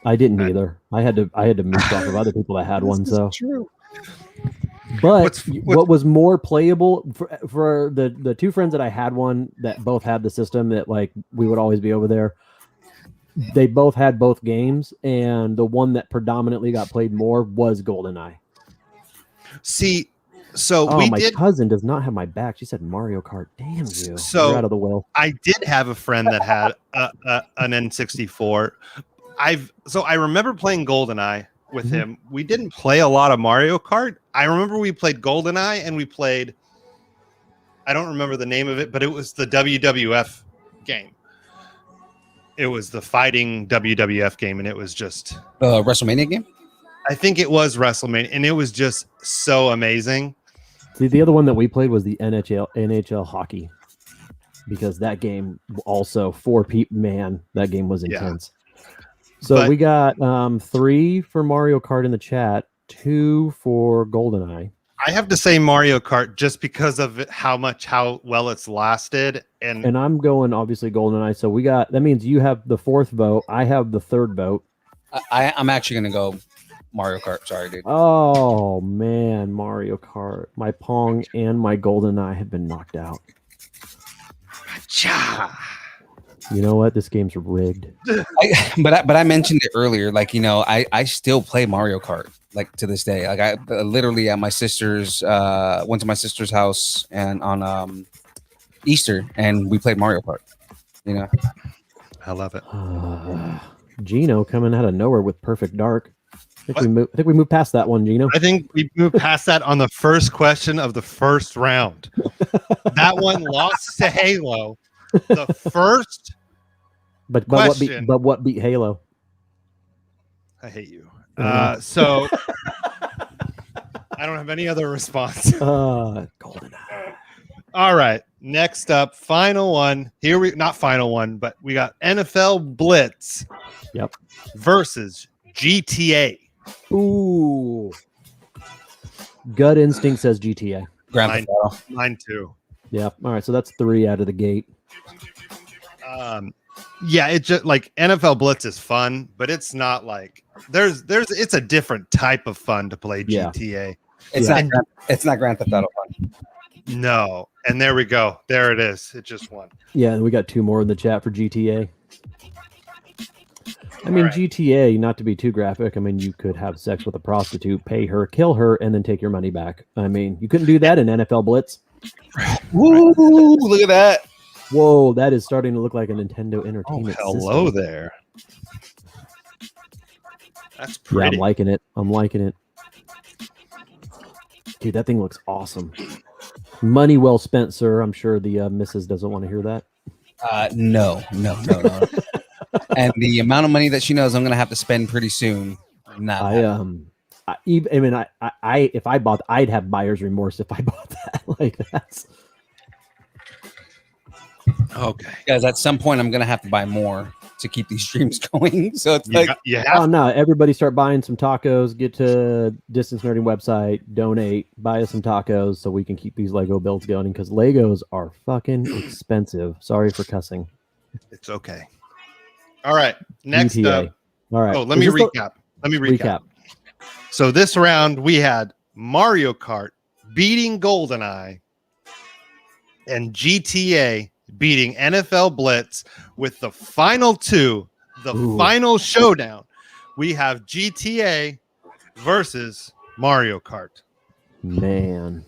I didn't either. I had to move off of other people that had one. So true. But what was more playable for the 2 friends that I had one that both had the system that like we would always be over there. They both had both games, and the one that predominantly got played more was GoldenEye. See, so my cousin does not have my back. She said Mario Kart. Damn you! So you're out of the will. I did have a friend that had an N64. I remember playing GoldenEye with him. We didn't play a lot of Mario Kart. I remember we played GoldenEye and we played. I don't remember the name of it, but it was the WWF game. It was the fighting WWF game, and it was just WrestleMania game. I think it was WrestleMania, and it was just so amazing. See, the other one that we played was the NHL hockey, because that game also 4 people. Man, that game was intense. Yeah. So we got 3 for Mario Kart in the chat, 2 for GoldenEye. I have to say Mario Kart just because of how well it's lasted, and I'm going obviously GoldenEye. So we got that means you have the 4th vote. I have the 3rd vote. I'm actually gonna go Mario Kart. Sorry, dude. Oh man, Mario Kart. My Pong and my GoldenEye have been knocked out. You know what? This game's rigged. But I mentioned it earlier. Like, you know, I still play Mario Kart like to this day. Like I literally at my sister's went to my sister's house and on Easter and we played Mario Kart. You know, I love it. Gino coming out of nowhere with Perfect Dark. I think we moved past that one, Gino. I think we moved past that on the first question of the first round. That one lost to Halo. The first but what beat Halo? I hate you. So I don't have any other response. GoldenEye. All right. Next up, final one. Not final one, but we got NFL Blitz. Yep. Versus GTA. Ooh. Gut instinct says GTA. Mine too. Yeah. All right. So that's 3 out of the gate. Yeah, it's just like NFL Blitz is fun, but it's not like it's a different type of fun to play GTA. It's not Grand Theft Auto fun. No. And there we go. There it is. It just won. Yeah, we got 2 more in the chat for GTA. I mean, GTA, not to be too graphic, I mean, you could have sex with a prostitute, pay her, kill her, and then take your money back. I mean, you couldn't do that in NFL Blitz. Woo, look at that. Whoa, that is starting to look like a Nintendo Oh, Entertainment hello System. there. That's Yeah, pretty. I'm liking it. I'm liking it. Dude, that thing looks awesome. Money well spent, sir. I'm sure the missus doesn't want to hear that. No. And the amount of money that she knows I'm gonna have to spend pretty soon. Not If I bought, I'd have buyer's remorse if I bought that. Like that's Okay. because at some point I'm gonna have to buy more to keep these streams going. So it's like, You oh have no! Everybody start buying some tacos. Get to Distance Nerding website, donate, buy us some tacos so we can keep these Lego builds going because Legos are fucking expensive. Sorry for cussing. It's okay. All right. Next GTA. up. All right. Oh, let Is me this the- recap. Let me recap. So this round we had Mario Kart beating GoldenEye and GTA beating NFL Blitz with the final two, the Ooh. final showdown. We have GTA versus Mario Kart. Man.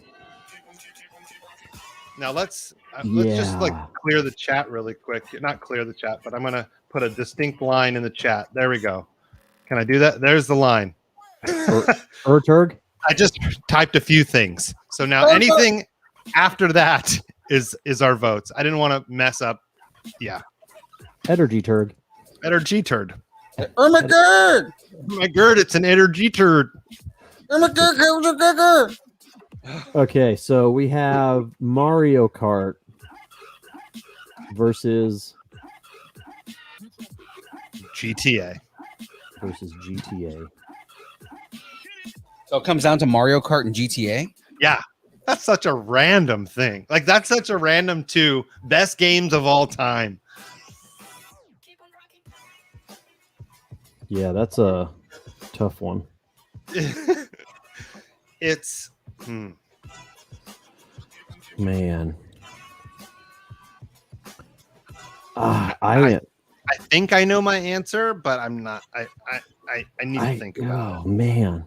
Now let's just like Yeah. clear the chat really quick. Not clear the chat, but I'm gonna put a distinct line in the chat. There we go. Can I do that? There's the line. Erturg? I just typed a few things. So now anything after that is our votes. I didn't want to mess up. Yeah. Energy turd. Energy turd. my god! Oh my god, it's an energy turd. Okay, so we have Mario Kart versus GTA. GTA. So it comes down to Mario Kart and GTA. Yeah. That's such a random thing. Like that's such a random two best games of all time. Yeah, that's a tough one. It's Man. I think I know my answer, but I'm not. I need to think about it. Oh man.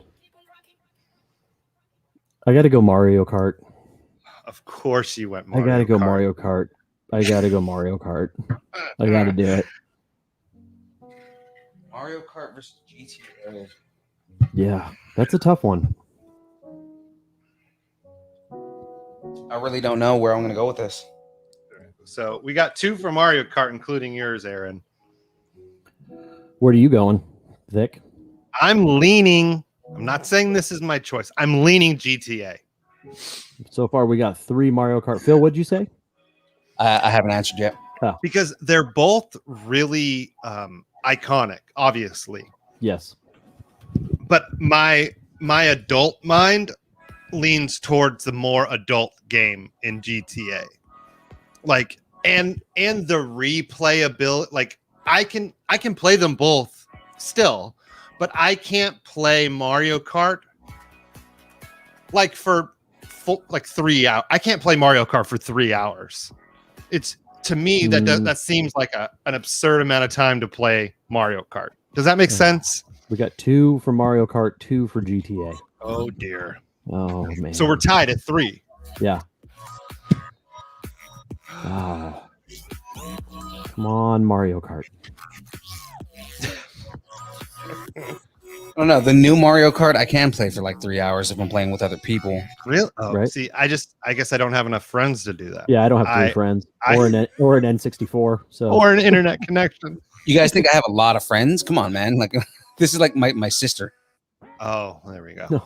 I gotta go Mario Kart. Of course you went Mario I gotta go Kart. Mario Kart. I gotta go Mario Kart. I gotta do it. Mario Kart versus GTA. Yeah, that's a tough one. I really don't know where I'm gonna go with this. So we got two for Mario Kart, including yours, Aaron. Where are you going, Vic? I'm leaning. I'm not saying this is my choice. I'm leaning GTA. So far, we got 3 Mario Kart. Phil, what'd you say? I haven't answered yet. Because they're both really iconic, obviously. Yes. But my adult mind leans towards the more adult game in GTA. Like and the replayability, like I can play them both still, but I can't play Mario Kart like for 3 hours. I can't play Mario Kart for 3 hours. It's to me that seems like an absurd amount of time to play Mario Kart. Does that make sense? We got 2 for Mario Kart, 2 for GTA. Oh dear. Oh man. So we're tied at 3. Yeah. Oh. Come on, Mario Kart. I don't know. The new Mario Kart I can play for like 3 hours if I'm playing with other people. Really? Oh, Right. see, I guess I don't have enough friends to do that. Yeah, I don't have 3 friends or an N64. So Or an internet connection. You guys think I have a lot of friends? Come on, man. Like this is like my sister. Oh, there we go. No.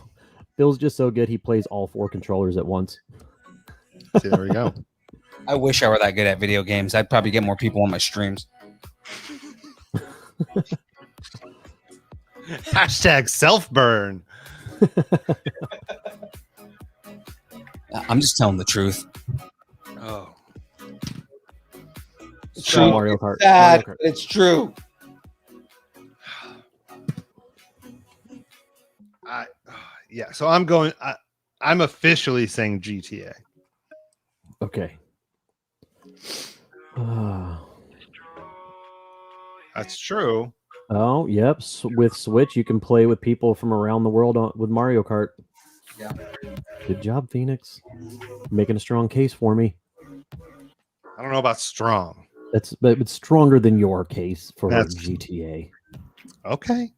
Phil's just so good he plays all 4 controllers at once. See, there we go. I wish I were that good at video games. I'd probably get more people on my streams. Hashtag self-burn. I'm just telling the truth. Oh. It's So, true. Mario Kart. Sad, Mario Kart. but it's true. Yeah, so I'm officially saying GTA. Okay. That's true. Oh, yep. With Switch, you can play with people from around the world with Mario Kart. Yeah. Good job, Phoenix. Making a strong case for me. I don't know about strong. But it's stronger than your case for That's- GTA. Okay.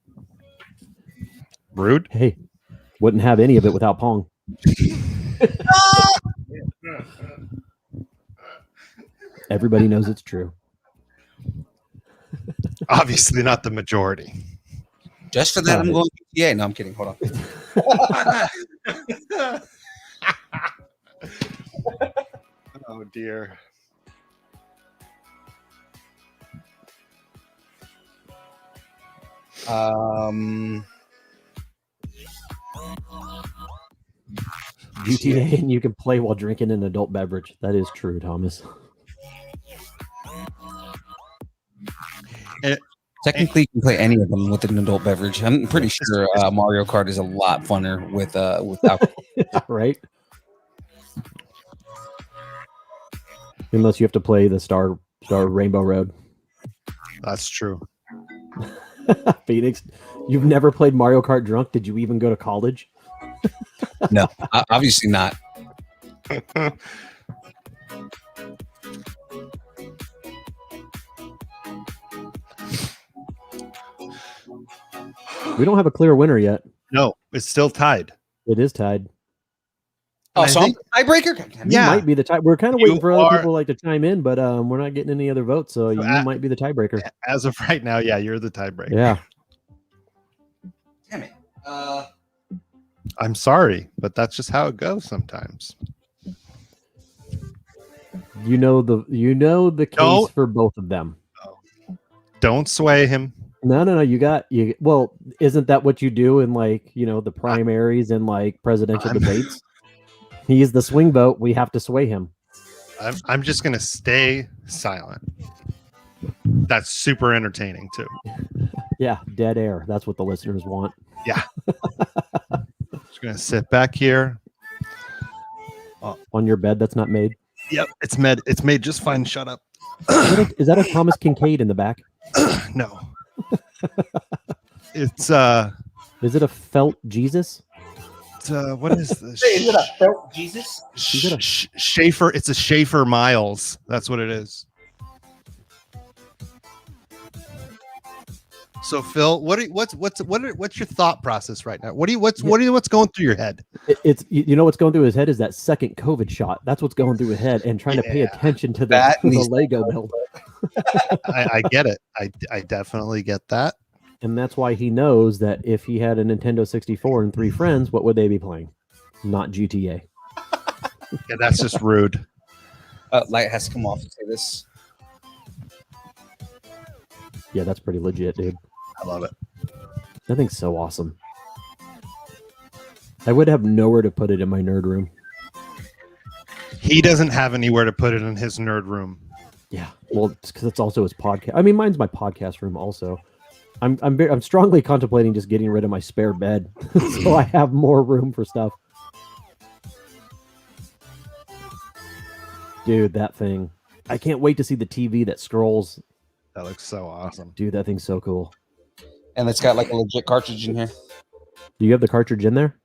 Rude. Hey, wouldn't have any of it without Pong. Everybody knows it's true. Obviously not the majority. Just for that, I'm going GTA. No, I'm kidding. Hold on. Oh dear. GTA, and you can play while drinking an adult beverage. That is true, Thomas. Technically, you can play any of them with an adult beverage. I'm pretty sure Mario Kart is a lot funner with alcohol. Right? Unless you have to play the Star Rainbow Road. That's true. Phoenix, you've never played Mario Kart drunk? Did you even go to college? No, obviously not. We don't have a clear winner yet. No, it's still tied. It is tied. Oh, I so think- I'm tiebreaker? You might be the tie. We're kind of You waiting for other are- people to chime in, but we're not getting any other votes, so you might be the tiebreaker. As of right now, yeah, you're the tiebreaker. Yeah. Damn it. I'm sorry, but that's just how it goes sometimes. You know the case Don't- for both of them. Don't sway him. No. Well, isn't that what you do in the primaries and presidential debates? He's the swing vote. We have to sway him. I'm just gonna stay silent. That's super entertaining too. Yeah, dead air. That's what the listeners want. Just gonna sit back here. On your bed that's not made. Yep, it's made just fine. Shut up. Is that a Thomas Kincaid in the back? No. It's Is it a felt Jesus? what is this? Is it a felt Jesus? Is it a- Schaefer. It's a Schaefer Miles. That's what it is. So Phil, what's your thought process right now? What's going through your head? It's what's going through his head is that second COVID shot. That's what's going through his head, and trying to pay Yeah. attention to That the needs to Lego build. I get it. I definitely get that. And that's why he knows that if he had a Nintendo 64 and 3 friends, what would they be playing? Not GTA. Yeah, that's just rude. Light has to come off to say this. Yeah, that's pretty legit, dude. I love it. That thing's so awesome. I would have nowhere to put it in my nerd room. He doesn't have anywhere to put it in his nerd room. Yeah, well, because it's also his podcast. I mean, mine's my podcast room also. I'm strongly contemplating just getting rid of my spare bed so I have more room for stuff. Dude, that thing. I can't wait to see the TV that scrolls. That looks so awesome. Dude, that thing's so cool. And it's got like a legit cartridge in here. Do you have the cartridge in there?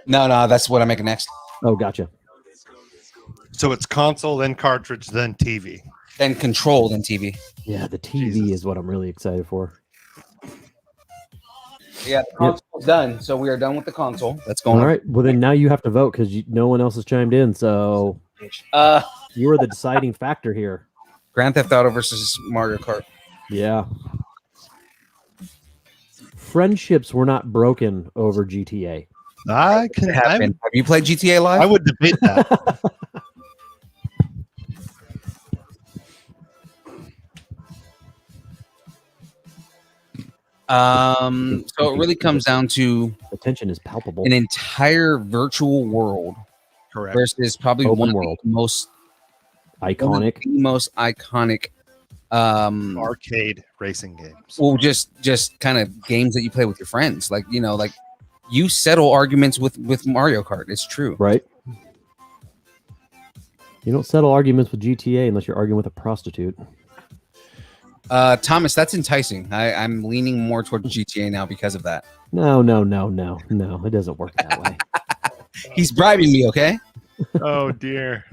No, that's what I'm making next. Oh, gotcha. So it's console, then cartridge, then TV. Then control, then TV. Yeah, the TV Jesus. is what I'm really excited for. Yeah, the console's done. So we are done with the console. That's going All right. Well, then now you have to vote because no one else has chimed in. So you are the deciding factor here. Grand Theft Auto versus Mario Kart. Yeah. Friendships were not broken over GTA. I Have you played GTA Live? I would debate that. So it really comes down to The tension is palpable. an entire virtual world Correct. versus probably Open one of world. the most Iconic. iconic Arcade racing games. well just kind of games that you play with your friends, like you settle arguments with Mario Kart. It's true. Right? You don't settle arguments with GTA unless you're arguing with a prostitute. Thomas, that's enticing. I'm leaning more towards GTA now because of that. No. It doesn't work that way. He's bribing me, okay? Oh dear.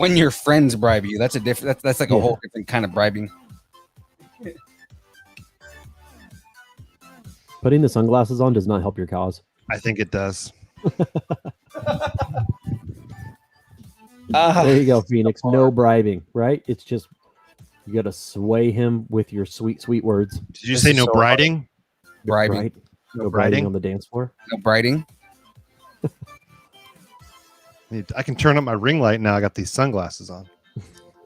When your friends bribe you, that's a different. That's like a Yeah. whole different kind of bribing. Putting the sunglasses on does not help your cause. I think it does. There you go, Phoenix. No bribing, right? It's just you got to sway him with your sweet, sweet words. Did you This say is no so briding? bribing, Right? No Briding? bribing on the dance floor. no bribing. I can turn up my ring light now. I got these sunglasses on.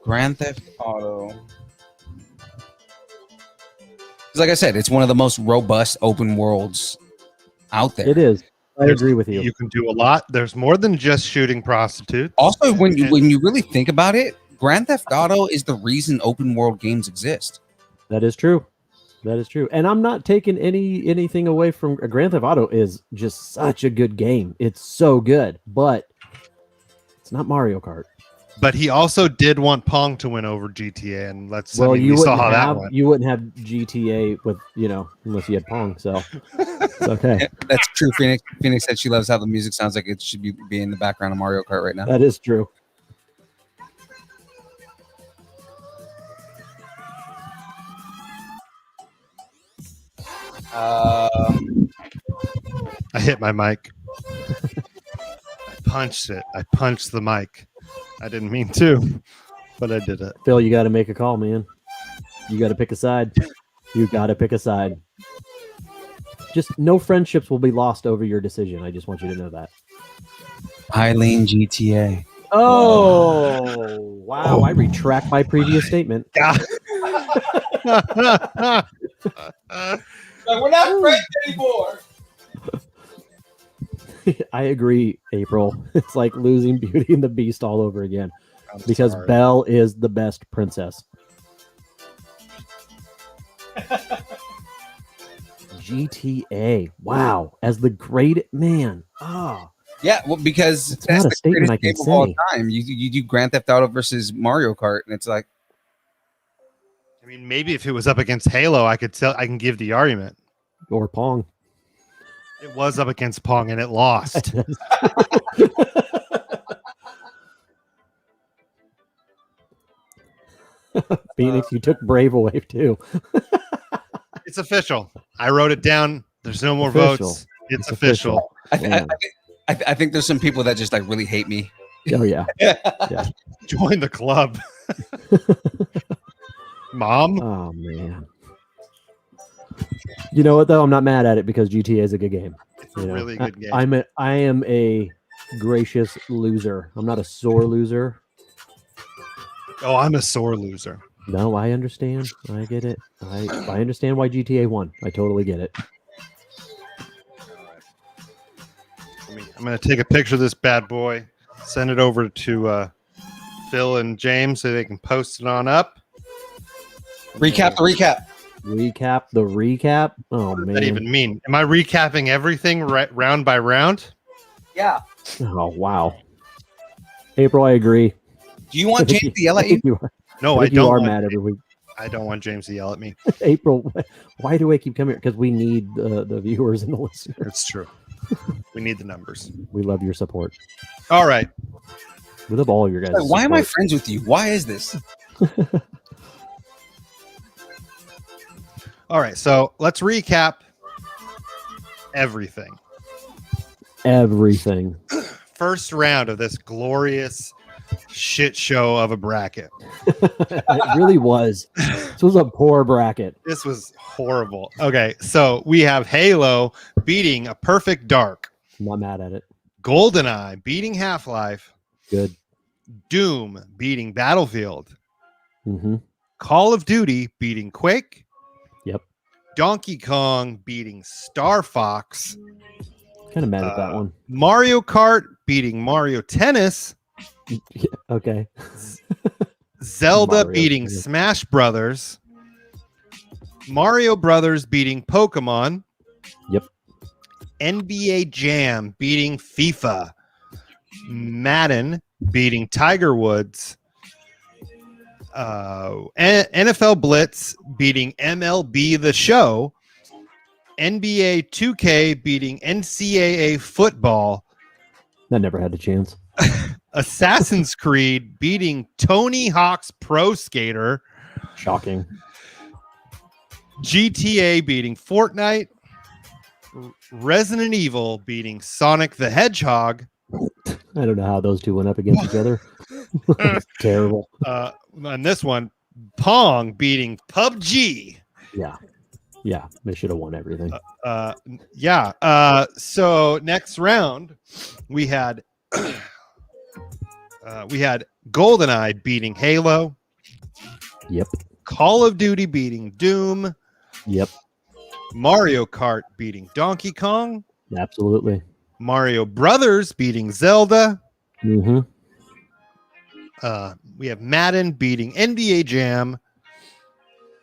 Grand Theft Auto. 'Cause like I said, it's one of the most robust open worlds out there. It is. I There's- agree with you. You can do a lot. There's more than just shooting prostitutes. Also, when you really think about it, Grand Theft Auto is the reason open world games exist. That is true. That is true. And I'm not taking anything away from Grand Theft Auto is just such a good game. It's so good, but it's not Mario Kart. But he also did want Pong to win over GTA, and Well, we you saw wouldn't how that have went. you wouldn't have GTA with unless you had Pong. So it's okay. Yeah, that's true. Phoenix said she loves how the music sounds like it should be in the background of Mario Kart right now. That is true. I hit my mic. I punched it. I punched the mic. I didn't mean to, but I did it. Phil, you got to make a call, man. You got to pick a side. You got to pick a side. Just no friendships will be lost over your decision. I just want you to know that. Eileen GTA. Oh, wow. I retract my previous statement. We're not friends anymore. I agree, April. It's like losing Beauty and the Beast all over again I'm because sorry. Belle is the best princess. GTA. Wow. As the great man. Oh, Yeah, well, because It's that's not a the statement greatest I can game of all say. time. You do Grand Theft Auto versus Mario Kart, and it's like, I mean, maybe if it was up against Halo, I can give the argument. or Pong. It was up against Pong, and it lost. Phoenix, you took Brave away too. It's official. I wrote it down. There's no more Official. votes. It's official. I think there's some people that just like really hate me. Oh yeah. Join the club. Mom? Oh man. You know what though? I'm not mad at it because GTA is a good game. It's a You know, really good game. I am a gracious loser. I'm not a sore loser. Oh, I'm a sore loser. No, I understand. I get it. I understand why GTA won. I totally get it. I'm going to take a picture of this bad boy, send it over to Phil and James so they can post it on up. Recap the recap. Recap the recap. Oh What does man. that even mean? Am I recapping everything round by round? Yeah. Oh wow. April, I agree. Do you want James to yell I at you? think you are, No, I I think you don't. are Want, mad every week. I don't want James to yell at me. April, why do I keep coming here? Because we need the viewers and the listeners. It's true. We need the numbers. We love your support. All right. We love all of your guys. Like, why am I friends with you? Why is this? All right. So let's recap everything. Everything. First round of this glorious shit show of a bracket. It really was. This was a poor bracket. This was horrible. Okay. So we have Halo beating A Perfect Dark, I'm not mad at it. GoldenEye beating Half-Life, Good. Doom beating Battlefield, Mm-hmm. Call of Duty beating Quake. Yep. Donkey Kong beating Star Fox. Kind of mad at that one. Mario Kart beating Mario Tennis. Okay. Zelda Mario beating Tennis. Smash Brothers. Mario Brothers beating Pokemon. Yep. NBA Jam beating FIFA. Madden beating Tiger Woods. NFL Blitz beating MLB The Show. NBA 2K beating NCAA football. That never had a chance. Assassin's Creed beating Tony Hawk's Pro Skater. Shocking. GTA beating Fortnite. Resident Evil beating Sonic the Hedgehog. I don't know how those two went up against each other. Terrible. On this one, Pong beating PUBG. Yeah, they should have won everything. So next round, we had GoldenEye beating Halo. Yep. Call of Duty beating Doom. Yep. Mario Kart beating Donkey Kong. Absolutely. Mario Brothers beating Zelda. Mm-hmm. We have Madden beating NBA Jam.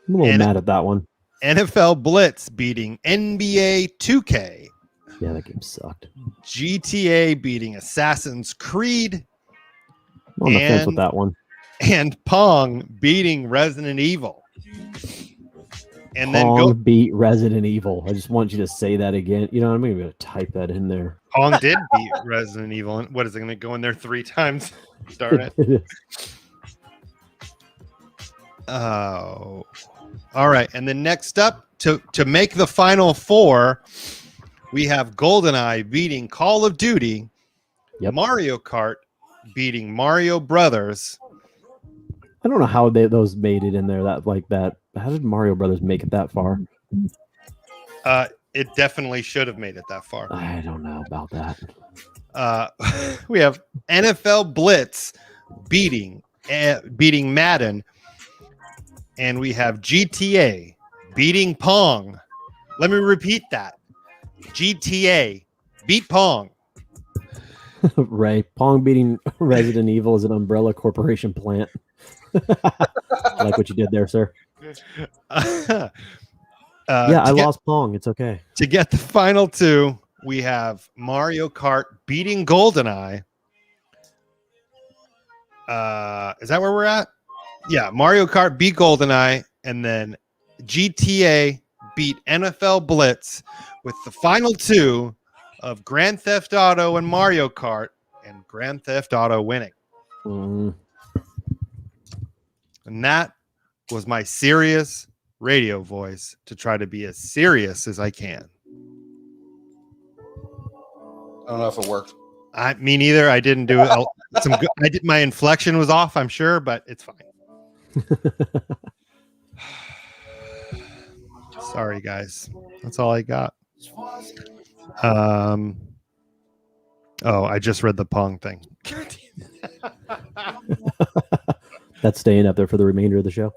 I'm a little mad at that one. NFL Blitz beating NBA 2K. Yeah, that game sucked. GTA beating Assassin's Creed. I'm on the fence with that one. And Pong beating Resident Evil. And Pong beat Resident Evil. I just want you to say that again. You know, I'm going to type that in there. Pong did beat Resident Evil. And what is it going to go in there 3 times? Darn it. Oh. All right. And then next up, to make the final 4, we have GoldenEye beating Call of Duty. Yep. Mario Kart beating Mario Brothers. I don't know how those made it in there that. How did Mario Brothers make it that far? It definitely should have made it that far. I don't know about that. We have NFL Blitz beating Madden, and we have GTA beating Pong. Let me repeat that. GTA beat Pong. Ray, Pong beating Resident Evil is an Umbrella Corporation plant. I like what you did there, sir. I lost Pong. It's okay. To get the final 2, we have Mario Kart beating GoldenEye. Is that where we're at? Yeah, Mario Kart beat GoldenEye, and then GTA beat NFL Blitz, with the final 2 of Grand Theft Auto and Mario Kart, and Grand Theft Auto winning. Mm. And that was my serious radio voice to try to be as serious as I can. I don't know if it worked. Me neither. I didn't do it. I did. My inflection was off, I'm sure, but it's fine. Sorry, guys. That's all I got. I just read the Pong thing. That's staying up there for the remainder of the show.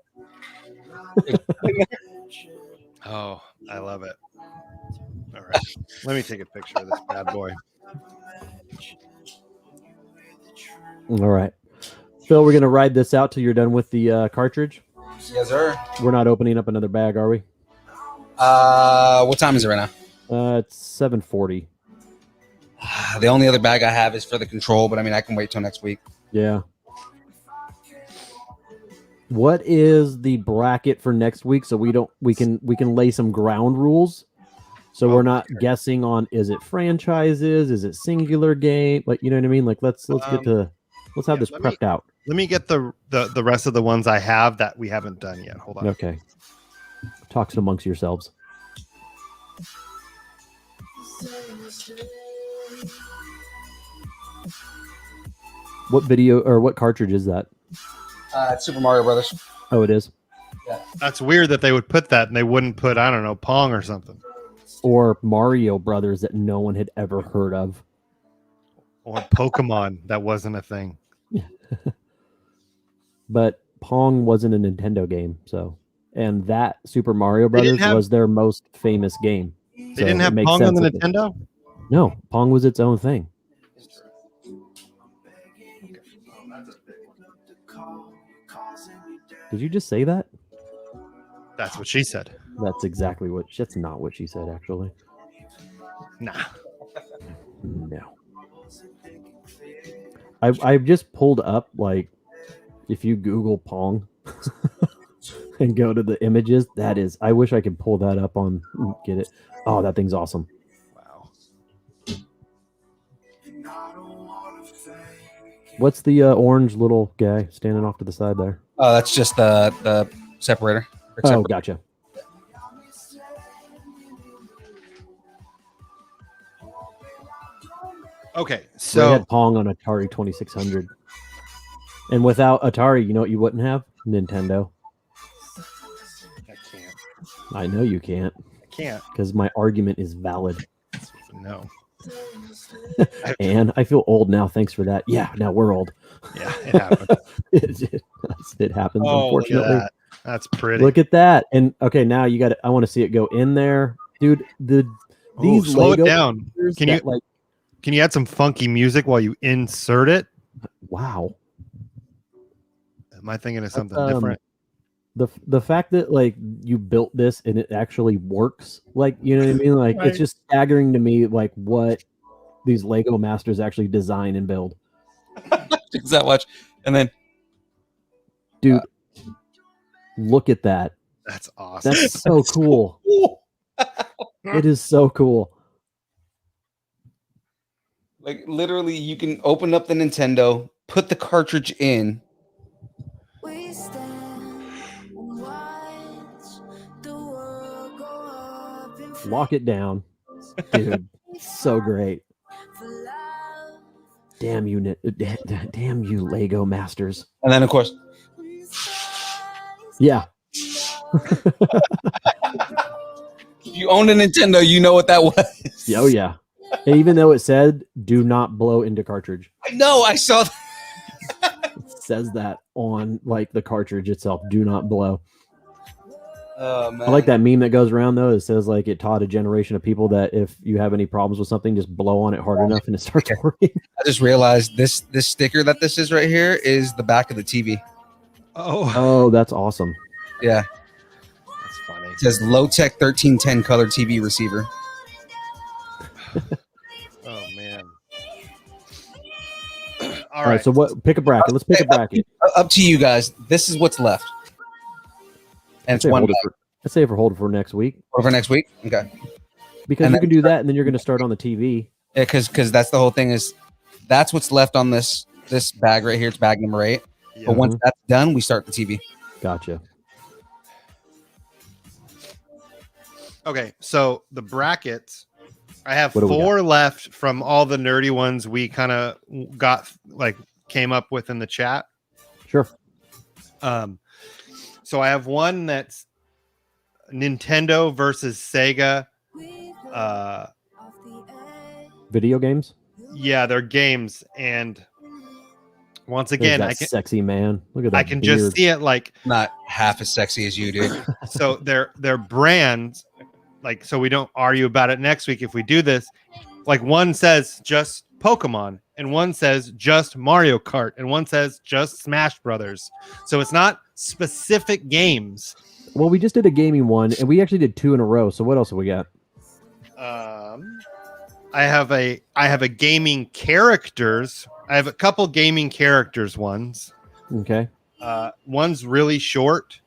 Oh, I love it. All right. Let me take a picture of this bad boy. All right. Phil, we're going to ride this out till you're done with the cartridge. Yes, sir. We're not opening up another bag, are we? What time is it right now? It's 7:40. The only other bag I have is for the control, but I mean, I can wait till next week. Yeah. What is the bracket for next week? So we can lay some ground rules. So we're not guessing on, is it franchises? Is it singular game? Like, you know what I mean? Like, let's have this prepped out. Let me get the rest of the ones I have that we haven't done yet. Hold on. Okay. Talk amongst yourselves. What video or what cartridge is that? It's Super Mario Brothers. Oh, it is. Yeah. That's weird that they would put that and they wouldn't put, I don't know, Pong or something. Or Mario Brothers that no one had ever heard of. Or Pokemon that wasn't a thing. But Pong wasn't a Nintendo game, so. And that Super Mario Brothers was their most famous game. They didn't have Pong on the Nintendo? No, Pong was its own thing. Did you just say that? That's what she said. That's exactly what. That's not what she said, actually. Nah. No. I've just pulled up, like, if you Google Pong and go to the images, that is. I wish I could pull that up on. Get it? Oh, that thing's awesome. Wow. What's the orange little guy standing off to the side there? Oh, that's just the separator. Oh, gotcha. Okay, So we so had Pong on Atari 2600. And without Atari, you know what you wouldn't have? Nintendo. I can't. I know you can't, I can't. because my argument is valid. No. And I feel old now. Thanks for that. Yeah, now we're old. Yeah, it happened. It happens, Oh, look at unfortunately. that. That's pretty. Look at that. And okay, now you got. I want to see it go in there, dude. These slow Lego it down. Can you add some funky music while you insert it? Wow. Am I thinking of something different? The fact that like you built this and it actually works, like, you know what I mean? Like Right. It's just staggering to me, like what these Lego masters actually design and build. Is that much? And then, Dude, look at that. That's awesome. That's so cool. It is so cool. like, literally, you can open up the Nintendo, put the cartridge in. Lock it down. Dude, so great. Damn you, damn you Lego masters. And then, of course, Yeah. if you own a Nintendo, you know what that was. Oh yeah. And even though it said do not blow into cartridge. I know, I saw that. It says that on like the cartridge itself. Do not blow. Oh, man. I like that meme that goes around though. It says like it taught a generation of people that if you have any problems with something, just blow on it hard enough and it starts working. I just realized this sticker that this is right here is the back of the TV. Oh, that's awesome. Yeah. That's funny. It says low-tech 1310 color TV receiver. Oh man. All right. So what? Pick a bracket. Let's pick a bracket. Up to you guys. This is what's left. And it's one Let's say hold it for next week. or for next week. Okay. Because you can do that, and then you're going to start on the TV. Yeah, because that's the whole thing is that's what's left on this bag right here. It's bag number 8. Yeah. But once that's done, we start the TV. Gotcha. Okay, so the brackets, I have What do we 4 left from all the nerdy ones we kind of came up with in the chat. Sure. So I have one that's Nintendo versus Sega. Video games. Yeah, they're games, and once again, There's that sexy man. Look at that. I can beard. just see it like Not half as sexy as you, dude. so their brands, like, so we don't argue about it next week if we do this. Like one says just Pokemon, and one says just Mario Kart, and one says just Smash Brothers. So it's not specific games. Well, we just did a gaming one, and we actually did 2 in a row. So what else have we got? I have a gaming characters. I have a couple gaming characters ones. Okay. One's really short.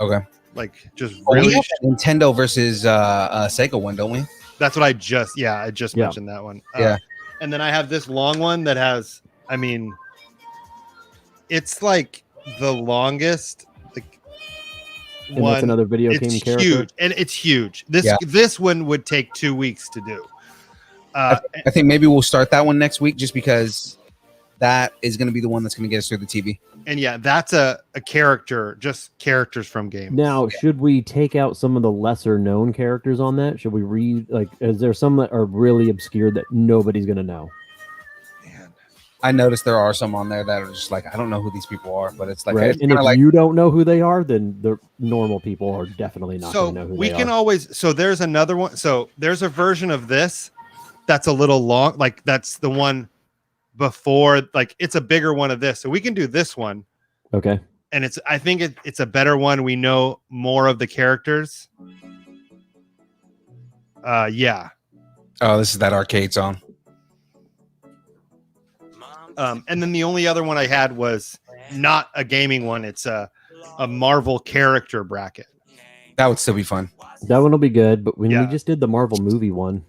Okay. Like just We really have a Nintendo versus Sega one, don't we? That's what I just mentioned that one. Yeah. And then I have this long one that has, I mean, it's like the longest And one. that's another video It's game character. huge, and it's huge. This one would take 2 weeks to do. I think maybe we'll start that one next week just because that is going to be the one that's going to get us through the TV. And yeah, that's a character, just characters from games. Now, should we take out some of the lesser known characters on that? Should we read, like, is there some that are really obscure that nobody's going to know? Man. I noticed there are some on there that are just like, I don't know who these people are, but it's like, Right. it's And if kinda like you don't know who they are, then the normal people are definitely not So going to know who we they can are. always, so there's another one. So there's a version of this that's a little long, like that's the one before, like it's a bigger one of this. So we can do this one. Okay. And I think it's a better one. We know more of the characters. Yeah. oh, this is that arcade song. And then the only other one I had was not a gaming one. It's a Marvel character bracket. That would still be fun. That one will be good, but when Yeah. we just did the Marvel movie one.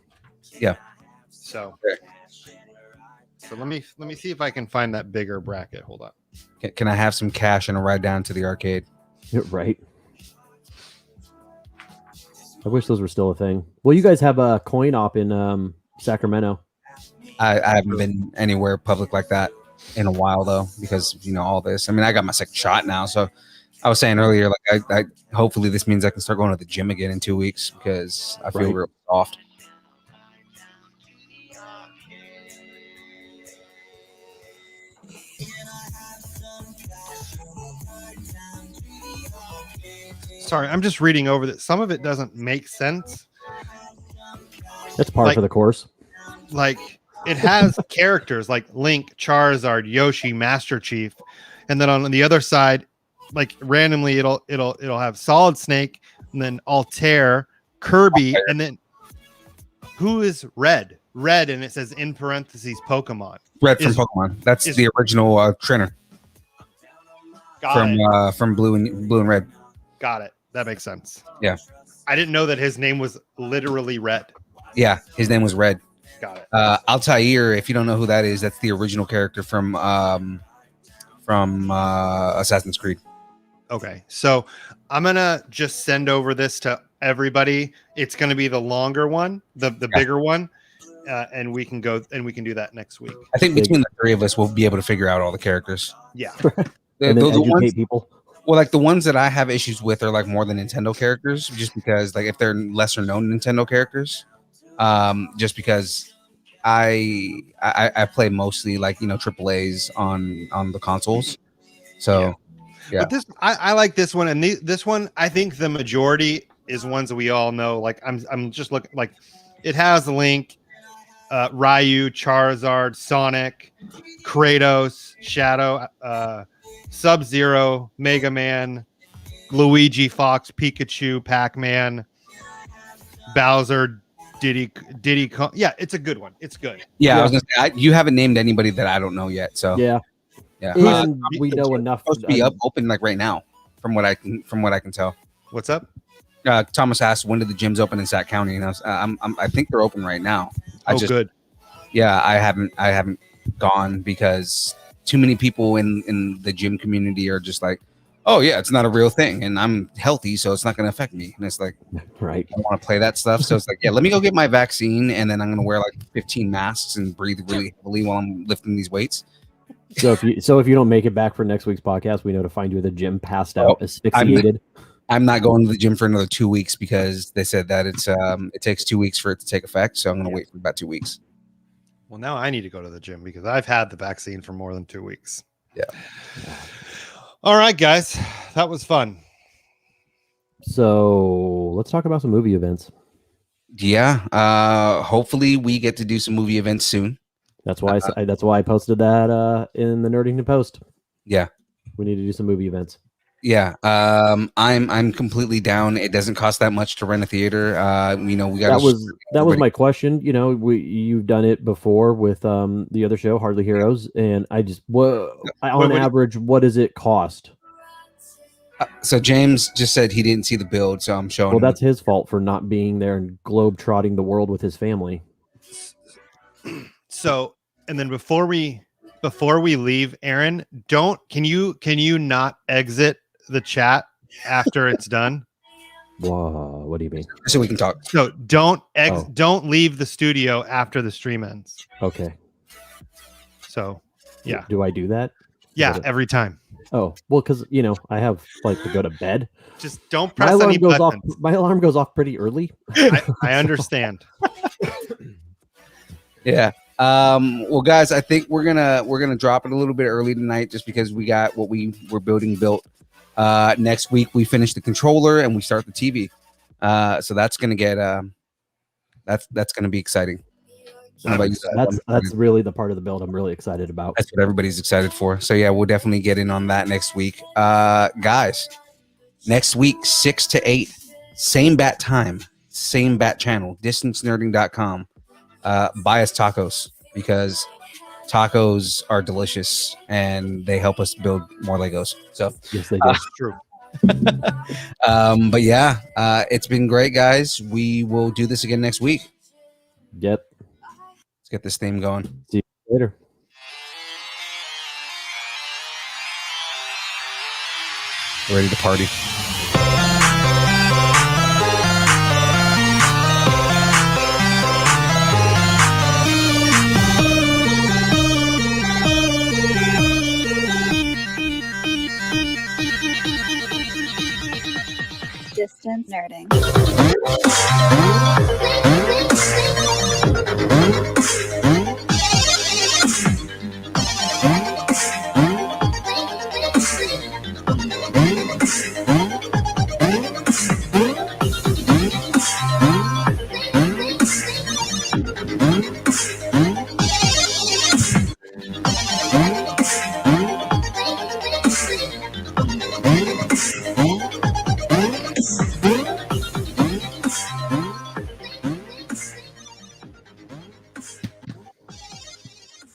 So So let me see if I can find that bigger bracket. Hold on. Can I have some cash and a ride down to the arcade? You're right. I wish those were still a thing. Well, you guys have a coin op in Sacramento. I haven't been anywhere public like that in a while though, because all this. I mean, I got my second shot now, so I was saying earlier, like I hopefully this means I can start going to the gym again in 2 weeks because I feel real soft. Sorry, I'm just reading over that. Some of it doesn't make sense. That's par for the course. Like it has characters like Link, Charizard, Yoshi, Master Chief, and then on the other side, like randomly, it'll have Solid Snake, and then Altair, Kirby, and then who is Red? Red, and it says in parentheses Pokemon. Red from Pokemon. That's the original trainer from Blue and Red. Got it. That makes sense. Yeah. I didn't know that his name was literally Red. Yeah, his name was Red. Got it. Altair, if you don't know who that is, that's the original character from Assassin's Creed. Okay, so I'm gonna just send over this to everybody. It's gonna be the longer one, the bigger one, and we can do that next week. I think between the three of us, we'll be able to figure out all the characters. Yeah. And then educate people. Well, like the ones that I have issues with are like more the Nintendo characters, just because like if they're lesser known Nintendo characters, just because I play mostly like AAA's on the consoles, so yeah. But I like this one, and this one I think the majority is ones that we all know. Like I'm just looking, like it has Link, Ryu, Charizard, Sonic, Kratos, Shadow, Sub-Zero, Mega Man, Luigi, Fox, Pikachu, Pac-Man, Bowser, Diddy Kong. Yeah, it's a good one. It's good. Yeah, I was gonna say, you haven't named anybody that I don't know yet. So yeah. And we know enough. Supposed to be open like right now, from what I can tell. What's up? Thomas asked, when did the gyms open in Sac County? And I think they're open right now. Good. Yeah, I haven't gone because too many people in the gym community are just like, oh yeah, it's not a real thing, and I'm healthy, so it's not going to affect me. And it's like, right, I don't want to play that stuff. So it's like, yeah, let me go get my vaccine, and then I'm going to wear like 15 masks and breathe really heavily while I'm lifting these weights. So if you don't make it back for next week's podcast, we know to find you at the gym, passed out, asphyxiated. I'm not going to the gym for another 2 weeks because they said that it takes 2 weeks for it to take effect. So I'm going to wait for about 2 weeks. Well, now I need to go to the gym because I've had the vaccine for more than 2 weeks. Yeah. All right, guys, that was fun. So let's talk about some movie events. Yeah. Hopefully we get to do some movie events soon. That's why I posted that in the Nerdington post. Yeah. We need to do some movie events. Yeah. I'm completely down. It doesn't cost that much to rent a theater. We got that was my question. You've done it before with the other show, Hardly Heroes, and on average, what does it cost? So James just said he didn't see the build, so I'm showing. Well, that's his fault for not being there and globe trotting the world with his family. So, and then before we leave, Aaron, can you not exit the chat after it's done? Whoa, what do you mean? So we can talk. So don't leave the studio after the stream ends. Okay. So, yeah. Do I do that? Yeah, every time. Oh, well, because I have to go to bed. Just don't press any buttons. My alarm goes off pretty early. I understand. Yeah. Well, guys, I think we're gonna drop it a little bit early tonight, just because we got what we were built. Next week we finish the controller and we start the TV. So that's gonna get that's gonna be exciting. That's really the part of the build I'm really excited about. That's what everybody's excited for. So yeah, we'll definitely get in on that next week. Guys, next week 6 to 8, same bat time, same bat channel, distancenerding.com. Buy us tacos, because tacos are delicious and they help us build more Legos. So yes, they do. True. But yeah, it's been great, guys. We will do this again next week. Yep. Let's get this theme going. See you later. Ready to party. Distance nerding.